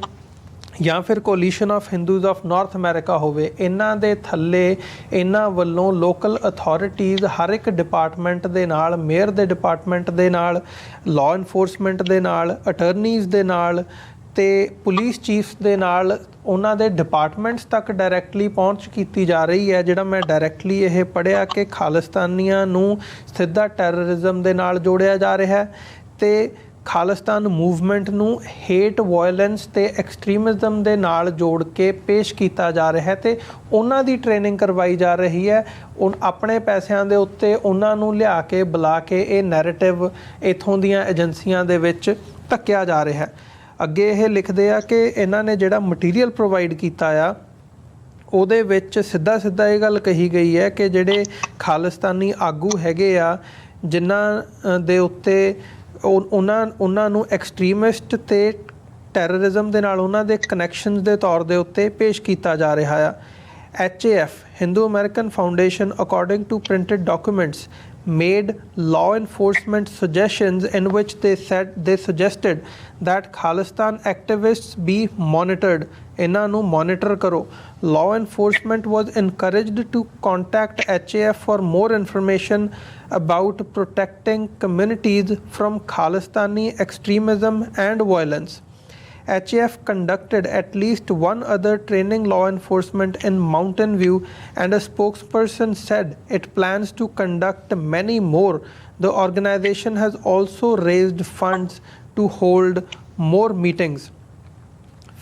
ਜਾਂ ਫਿਰ coalition of Hindus of North America ਹੋਵੇ, ਇਹਨਾਂ ਦੇ ਥੱਲੇ ਇਹਨਾਂ ਵੱਲੋਂ ਲੋਕਲ ਅਥਾਰਟੀਜ਼ ਹਰ ਇੱਕ ਡਿਪਾਰਟਮੈਂਟ ਦੇ ਨਾਲ, ਮੇਅਰ ਦੇ ਡਿਪਾਰਟਮੈਂਟ ਦੇ ਨਾਲ, ਲਾਅ ਇਨਫੋਰਸਮੈਂਟ ਦੇ ਨਾਲ, ਅਟਰਨੀਜ਼ ਦੇ ਨਾਲ ਤੇ ਪੁਲਿਸ ਚੀਫਸ ਦੇ ਨਾਲ, ਉਹਨਾਂ ਦੇ ਡਿਪਾਰਟਮੈਂਟਸ ਤੱਕ ਡਾਇਰੈਕਟਲੀ ਪਹੁੰਚ ਕੀਤੀ ਜਾ ਰਹੀ ਹੈ। ਜਿਹੜਾ ਮੈਂ ਡਾਇਰੈਕਟਲੀ ਇਹ ਪੜ੍ਹਿਆ ਕਿ ਖਾਲਿਸਤਾਨੀਆਂ ਨੂੰ ਸਿੱਧਾ ਟੈਰਰਿਜ਼ਮ ਦੇ ਨਾਲ ਜੋੜਿਆ ਜਾ ਰਿਹਾ ਤੇ ਖਾਲਿਸਤਾਨ ਮੂਵਮੈਂਟ ਨੂੰ ਹੇਟ, ਵਾਇਲੈਂਸ ਤੇ ਐਕਸਟ੍ਰੀਮਿਜ਼ਮ ਦੇ ਨਾਲ ਜੋੜ ਕੇ ਪੇਸ਼ ਕੀਤਾ ਜਾ ਰਿਹਾ ਤੇ ਉਹਨਾਂ ਦੀ ਟ੍ਰੇਨਿੰਗ ਕਰਵਾਈ ਜਾ ਰਹੀ ਹੈ। ਆਪਣੇ ਪੈਸਿਆਂ ਦੇ ਉੱਤੇ ਉਹਨਾਂ ਨੂੰ ਲਿਆ ਕੇ ਬੁਲਾ ਕੇ ਇਹ ਨੈਰੇਟਿਵ ਇੱਥੋਂ ਦੀਆਂ ਏਜੰਸੀਆਂ ਦੇ ਵਿੱਚ ਧੱਕਿਆ ਜਾ ਰਿਹਾ। ਅੱਗੇ ਇਹ ਲਿਖਦੇ ਆ ਕਿ ਇਹਨਾਂ ਨੇ ਜਿਹੜਾ ਮਟੀਰੀਅਲ ਪ੍ਰੋਵਾਈਡ ਕੀਤਾ ਆ ਉਹਦੇ ਵਿੱਚ ਸਿੱਧਾ ਇਹ ਗੱਲ ਕਹੀ ਗਈ ਹੈ ਕਿ ਜਿਹੜੇ ਖਾਲਿਸਤਾਨੀ ਆਗੂ ਹੈਗੇ ਆ ਜਿਨ੍ਹਾਂ ਦੇ ਉੱਤੇ ਉਹਨਾਂ ਨੂੰ ਐਕਸਟ੍ਰੀਮਿਸਟ ਤੇ ਟੈਰਰਿਜ਼ਮ ਦੇ ਨਾਲ ਉਹਨਾਂ ਦੇ ਕਨੈਕਸ਼ਨਸ ਦੇ ਤੌਰ ਦੇ ਉੱਤੇ ਪੇਸ਼ ਕੀਤਾ ਜਾ ਰਿਹਾ ਆ। HAF, Hindu American Foundation, according to printed documents, made law enforcement suggestions in which they suggested that Khalistan activists be monitored. ਇਹਨਾਂ ਨੂੰ monitor ਕਰੋ. Law enforcement was encouraged to contact HAF for more information about protecting communities from Khalistani extremism and violence. HAF conducted at least one other training law enforcement in Mountain View, and a spokesperson said it plans to conduct many more. The organization has also raised funds to hold more meetings.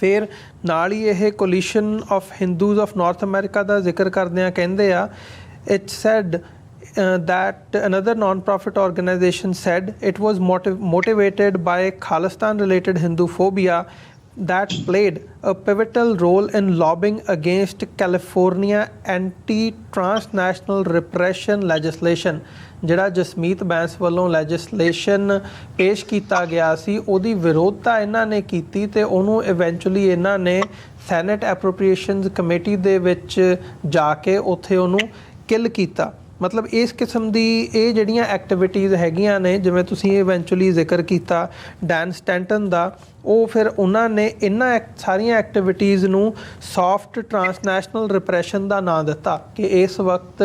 ਫਿਰ ਨਾਲ ਹੀ ਇਹ coalition of Hindus of North America ਦਾ ਜ਼ਿਕਰ ਕਰਦਿਆਂ ਕਹਿੰਦੇ ਆ, it said that another non-profit organization said it was motivated by Khalistan-related Hindu-phobia that played a pivotal role in lobbying against California anti-transnational repression legislation. ਜਿਹੜਾ ਜਸਮੀਤ ਬੈਂਸ ਵੱਲੋਂ ਲੈਜਿਸਲੇਸ਼ਨ ਪੇਸ਼ ਕੀਤਾ ਗਿਆ ਸੀ ਉਹਦੀ ਵਿਰੋਧਤਾ ਇਹਨਾਂ ਨੇ ਕੀਤੀ ਤੇ ਉਹਨੂੰ ਇਵੈਂਚੁਅਲੀ ਇਹਨਾਂ ਨੇ ਸੈਨੇਟ ਐਪਰੋਪ੍ਰੀਏਸ਼ਨਸ ਕਮੇਟੀ ਦੇ ਵਿੱਚ ਜਾ ਕੇ ਉੱਥੇ ਉਹਨੂੰ ਕਿਲ ਕੀਤਾ। ਮਤਲਬ ਇਸ ਕਿਸਮ ਦੀ ਇਹ ਜਿਹੜੀਆਂ ਐਕਟੀਵਿਟੀਜ਼ ਹੈਗੀਆਂ ਨੇ, ਜਿਵੇਂ ਤੁਸੀਂ ਇਵੈਂਚੁਅਲੀ ਜ਼ਿਕਰ ਕੀਤਾ ਡੈਨ ਸਟੈਂਟਨ ਦਾ, ਉਹ ਫਿਰ ਉਹਨਾਂ ਨੇ ਇਹਨਾਂ ਸਾਰੀਆਂ ਐਕਟੀਵਿਟੀਜ਼ ਨੂੰ ਸੌਫਟ ਟਰਾਂਸਨੈਸ਼ਨਲ ਰਿਪਰੈਸ਼ਨ ਦਾ ਨਾਂ ਦਿੱਤਾ ਕਿ ਇਸ ਵਕਤ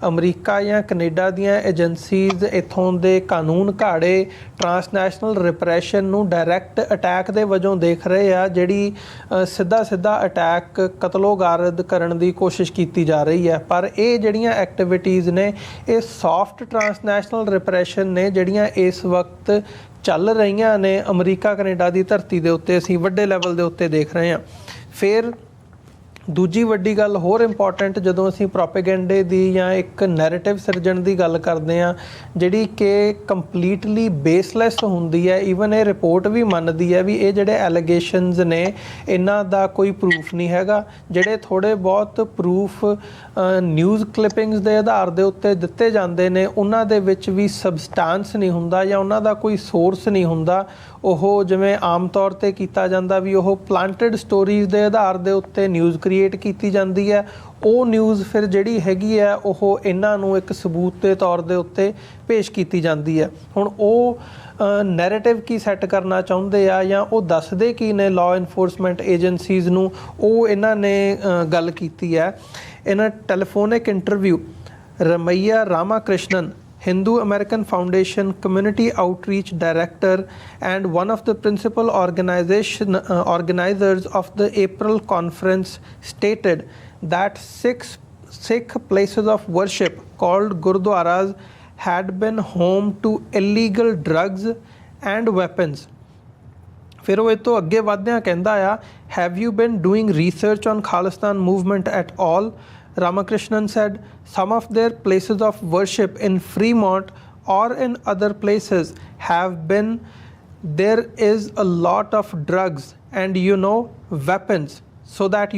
ਅਮਰੀਕਾ ਜਾਂ ਕੈਨੇਡਾ ਦੀਆਂ ਏਜੰਸੀਜ਼ ਇੱਥੋਂ ਦੇ ਕਾਨੂੰਨ ਘਾੜੇ ਟਰਾਂਸਨੈਸ਼ਨਲ ਰਿਪਰੈਸ਼ਨ ਨੂੰ ਡਾਇਰੈਕਟ ਅਟੈਕ ਦੇ ਵਜੋਂ ਦੇਖ ਰਹੇ ਆ, ਜਿਹੜੀ ਸਿੱਧਾ ਅਟੈਕ ਕਤਲੋਗਾਰਦ ਕਰਨ ਦੀ ਕੋਸ਼ਿਸ਼ ਕੀਤੀ ਜਾ ਰਹੀ ਹੈ। ਪਰ ਇਹ ਜਿਹੜੀਆਂ ਐਕਟੀਵਿਟੀਜ਼ ਨੇ ਇਹ ਸੌਫਟ ਟਰਾਂਸਨੈਸ਼ਨਲ ਰਿਪਰੈਸ਼ਨ ਨੇ ਜਿਹੜੀਆਂ ਇਸ ਵਕਤ ਚੱਲ ਰਹੀਆਂ ਨੇ ਅਮਰੀਕਾ ਕੈਨੇਡਾ ਦੀ ਧਰਤੀ ਦੇ ਉੱਤੇ, ਅਸੀਂ ਵੱਡੇ ਲੈਵਲ ਦੇ ਉੱਤੇ ਦੇਖ ਰਹੇ ਹਾਂ। ਫਿਰ ਦੂਜੀ ਵੱਡੀ ਗੱਲ ਹੋਰ ਇੰਪੋਰਟੈਂਟ, ਜਦੋਂ ਅਸੀਂ ਪ੍ਰੋਪੇਗੈਂਡੇ ਦੀ ਜਾਂ ਇੱਕ ਨੈਰੇਟਿਵ ਸਿਰਜਣ ਦੀ ਗੱਲ ਕਰਦੇ ਹਾਂ ਜਿਹੜੀ ਕਿ ਕੰਪਲੀਟਲੀ ਬੇਸਲੈਸ ਹੁੰਦੀ ਹੈ, ਈਵਨ ਇਹ ਰਿਪੋਰਟ ਵੀ ਮੰਨਦੀ ਹੈ ਵੀ ਇਹ ਜਿਹੜੇ ਐਲੀਗੇਸ਼ਨਸ ਨੇ ਇਹਨਾਂ ਦਾ ਕੋਈ ਪ੍ਰੂਫ ਨਹੀਂ ਹੈਗਾ। ਜਿਹੜੇ ਥੋੜ੍ਹੇ ਬਹੁਤ ਪ੍ਰੂਫ ਨਿਊਜ਼ ਕਲਿੱਪਿੰਗਸ ਦੇ ਆਧਾਰ ਦੇ ਉੱਤੇ ਦਿੱਤੇ ਜਾਂਦੇ ਨੇ ਉਹਨਾਂ ਦੇ ਵਿੱਚ ਵੀ ਸਬਸਟੈਂਸ ਨਹੀਂ ਹੁੰਦਾ ਜਾਂ ਉਹਨਾਂ ਦਾ ਕੋਈ ਸੋਰਸ ਨਹੀਂ ਹੁੰਦਾ। ਉਹ ਜਿਵੇਂ ਆਮ ਤੌਰ 'ਤੇ ਕੀਤਾ ਜਾਂਦਾ ਵੀ ਉਹ ਪਲਾਂਟਡ ਸਟੋਰੀਜ਼ ਦੇ ਆਧਾਰ ਦੇ ਉੱਤੇ ਨਿਊਜ਼ ਕ੍ਰੀਏਟ ਕੀਤੀ ਜਾਂਦੀ ਹੈ। ਉਹ ਨਿਊਜ਼ ਫਿਰ ਜਿਹੜੀ ਹੈਗੀ ਹੈ ਉਹ ਇਹਨਾਂ ਨੂੰ ਇੱਕ ਸਬੂਤ ਦੇ ਤੌਰ ਦੇ ਉੱਤੇ ਪੇਸ਼ ਕੀਤੀ ਜਾਂਦੀ ਹੈ। ਹੁਣ ਉਹ ਨੈਰੇਟਿਵ ਕੀ ਸੈੱਟ ਕਰਨਾ ਚਾਹੁੰਦੇ ਆ ਜਾਂ ਉਹ ਦੱਸਦੇ ਕੀ ਨੇ ਲਾਅ ਇਨਫੋਰਸਮੈਂਟ ਏਜੰਸੀਜ਼ ਨੂੰ, ਉਹ ਇਹਨਾਂ ਨੇ ਗੱਲ ਕੀਤੀ ਹੈ। In a telephonic interview Ramaiah Ramakrishnan, Hindu American Foundation Community Outreach Director and one of the principal organizers of the April conference, stated that six Sikh places of worship called Gurdwaras had been home to illegal drugs and weapons. ਫਿਰ ਉਹ ਇਹ ਤੋਂ ਅੱਗੇ ਵਧਦਿਆਂ ਕਹਿੰਦਾ ਆ, have you been doing research on Khalistan movement at all? Ramakrishnan said, some of their places of worship in Fremont or in other places have been, there is a lot of drugs and weapons, so that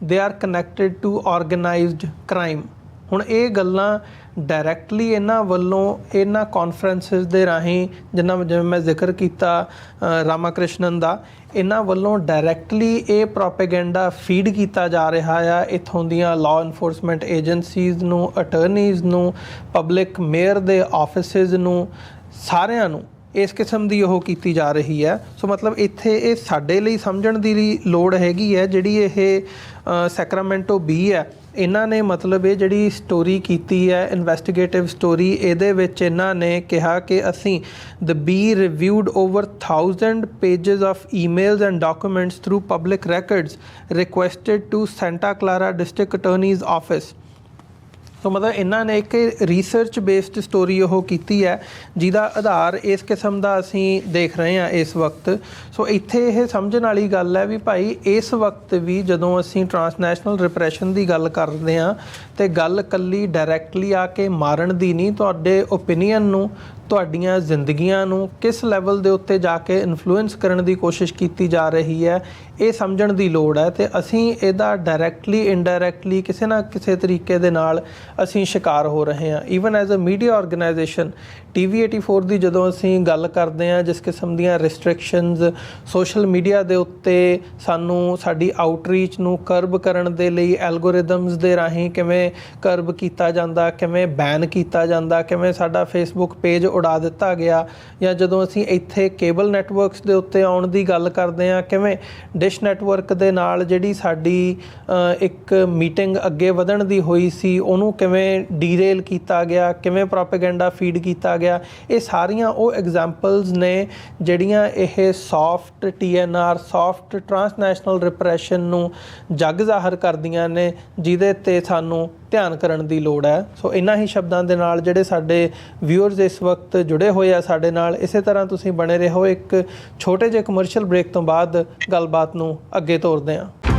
they are connected to organized crime. ਹੁਣ ਇਹ ਗੱਲਾਂ ਡਾਇਰੈਕਟਲੀ ਇਹਨਾਂ ਵੱਲੋਂ ਇਹਨਾਂ ਕਾਨਫਰੰਸਿਸ ਦੇ ਰਾਹੀਂ ਜਿਵੇਂ ਮੈਂ ਜ਼ਿਕਰ ਕੀਤਾ ਰਾਮਾਕ੍ਰਿਸ਼ਨਨ ਦਾ, ਇਹਨਾਂ ਵੱਲੋਂ ਡਾਇਰੈਕਟਲੀ ਇਹ ਪ੍ਰੋਪੇਗੈਂਡਾ ਫੀਡ ਕੀਤਾ ਜਾ ਰਿਹਾ ਆ ਇੱਥੋਂ ਦੀਆਂ ਲਾਅ ਇਨਫੋਰਸਮੈਂਟ ਏਜੰਸੀਜ਼ ਨੂੰ, ਅਟਰਨੀਜ਼ ਨੂੰ, ਪਬਲਿਕ ਮੇਅਰ ਦੇ ਆਫਿਸਿਸ ਨੂੰ, ਸਾਰਿਆਂ ਨੂੰ ਇਸ ਕਿਸਮ ਦੀ ਉਹ ਕੀਤੀ ਜਾ ਰਹੀ ਹੈ। ਸੋ ਮਤਲਬ ਇੱਥੇ ਇਹ ਸਾਡੇ ਲਈ ਸਮਝਣ ਦੀ ਲੋੜ ਹੈਗੀ ਹੈ। ਜਿਹੜੀ ਇਹ ਸੈਕਰਾਮੈਂਟੋ ਬੀ ਹੈ, ਇਹਨਾਂ ਨੇ ਮਤਲਬ ਇਹ ਜਿਹੜੀ ਸਟੋਰੀ ਕੀਤੀ ਹੈ ਇਨਵੈਸਟੀਗੇਟਿਵ ਸਟੋਰੀ, ਇਹਦੇ ਵਿੱਚ ਇਹਨਾਂ ਨੇ ਕਿਹਾ ਕਿ ਅਸੀਂ ਦ B ਰਿਵਿਊਡ over 1000 pages of emails and documents through public records requested to Santa Clara District Attorney's Office. ਸੋ ਮਤਲਬ ਇਹਨਾਂ ਨੇ ਇੱਕ ਰਿਸਰਚ ਬੇਸਡ ਸਟੋਰੀ ਉਹ ਕੀਤੀ ਹੈ ਜਿਹਦਾ ਆਧਾਰ ਇਸ ਕਿਸਮ ਦਾ ਅਸੀਂ ਦੇਖ ਰਹੇ ਹਾਂ ਇਸ ਵਕਤ। ਸੋ ਇੱਥੇ ਇਹ ਸਮਝਣ ਵਾਲੀ ਗੱਲ ਹੈ ਵੀ ਭਾਈ ਇਸ ਵਕਤ ਵੀ ਜਦੋਂ ਅਸੀਂ ਟਰਾਂਸਨੈਸ਼ਨਲ ਰਿਪਰੈਸ਼ਨ ਦੀ ਗੱਲ ਕਰਦੇ ਹਾਂ ਤੇ ਗੱਲ ਇਕੱਲੀ ਡਾਇਰੈਕਟਲੀ ਆ ਕੇ ਮਾਰਨ ਦੀ ਨਹੀਂ, ਤੁਹਾਡੇ ਓਪੀਨੀਅਨ ਨੂੰ, ਤੁਹਾਡੀਆਂ ਜ਼ਿੰਦਗੀਆਂ ਨੂੰ ਕਿਸ ਲੈਵਲ ਦੇ ਉੱਤੇ ਜਾ ਕੇ ਇਨਫਲੂਐਂਸ ਕਰਨ ਦੀ ਕੋਸ਼ਿਸ਼ ਕੀਤੀ ਜਾ ਰਹੀ ਹੈ, ਇਹ ਸਮਝਣ ਦੀ ਲੋੜ ਹੈ। ਤੇ ਅਸੀਂ ਇਹਦਾ ਡਾਇਰੈਕਟਲੀ ਇਨਡਾਇਰੈਕਟਲੀ ਕਿਸੇ ਨਾ ਕਿਸੇ ਤਰੀਕੇ ਦੇ ਨਾਲ ਅਸੀਂ ਸ਼ਿਕਾਰ ਹੋ ਰਹੇ ਹਾਂ। Even as a media organisation TV84 ਦੀ ਜਦੋਂ ਅਸੀਂ ਗੱਲ ਕਰਦੇ ਹਾਂ, ਜਿਸ ਕਿਸਮ ਦੀਆਂ ਰਿਸਟ੍ਰਿਕਸ਼ਨਸ ਸੋਸ਼ਲ ਮੀਡੀਆ ਦੇ ਉੱਤੇ ਸਾਨੂੰ ਸਾਡੀ ਆਊਟਰੀਚ ਨੂੰ ਕਰਬ ਕਰਨ ਦੇ ਲਈ ਐਲਗੋਰਿਦਮਸ ਦੇ ਰਾਹੀਂ ਕਿਵੇਂ ਕਰਬ ਕੀਤਾ ਜਾਂਦਾ, ਕਿਵੇਂ ਬੈਨ ਕੀਤਾ ਜਾਂਦਾ, ਕਿਵੇਂ ਸਾਡਾ ਫੇਸਬੁੱਕ ਪੇਜ ਉਡਾ ਦਿੱਤਾ ਗਿਆ, ਜਾਂ ਜਦੋਂ ਅਸੀਂ ਇੱਥੇ ਕੇਬਲ ਨੈਟਵਰਕਸ ਦੇ ਉੱਤੇ ਆਉਣ ਦੀ ਗੱਲ ਕਰਦੇ ਹਾਂ ਕਿਵੇਂ ਡਿਸ਼ ਨੈਟਵਰਕ ਦੇ ਨਾਲ ਜਿਹੜੀ ਸਾਡੀ ਇੱਕ ਮੀਟਿੰਗ ਅੱਗੇ ਵਧਣ ਦੀ ਹੋਈ ਸੀ ਉਹਨੂੰ ਕਿਵੇਂ ਡੀਰੇਲ ਕੀਤਾ ਗਿਆ, ਕਿਵੇਂ ਪ੍ਰੋਪੇਗੈਂਡਾ ਫੀਡ ਕੀਤਾ ਗਿਆ। ਇਹ ਸਾਰੀਆਂ ਉਹ ਐਗਜ਼ਾਮਪਲਸ ਨੇ ਜਿਹੜੀਆਂ ਇਹ soft TNR soft transnational repression ਨੂੰ ਜੱਗ ਜ਼ਾਹਰ ਕਰਦੀਆਂ ਨੇ, ਜਿਹਦੇ 'ਤੇ ਸਾਨੂੰ ਧਿਆਨ ਕਰਨ ਦੀ ਲੋੜ ਹੈ। ਸੋ ਇਹਨਾਂ ਹੀ ਸ਼ਬਦਾਂ ਦੇ ਨਾਲ ਜਿਹੜੇ ਸਾਡੇ ਵਿਊਅਰਸ ਇਸ ਵਕਤ ਜੁੜੇ ਹੋਏ ਆ ਸਾਡੇ ਨਾਲ, ਇਸੇ ਤਰ੍ਹਾਂ ਤੁਸੀਂ ਬਣੇ ਰਹੋ। ਇੱਕ ਛੋਟੇ ਜਿਹੇ ਕਮਰਸ਼ੀਅਲ ਬ੍ਰੇਕ ਤੋਂ ਬਾਅਦ ਗੱਲਬਾਤ ਨੂੰ ਅੱਗੇ ਤੋਰਦੇ ਹਾਂ।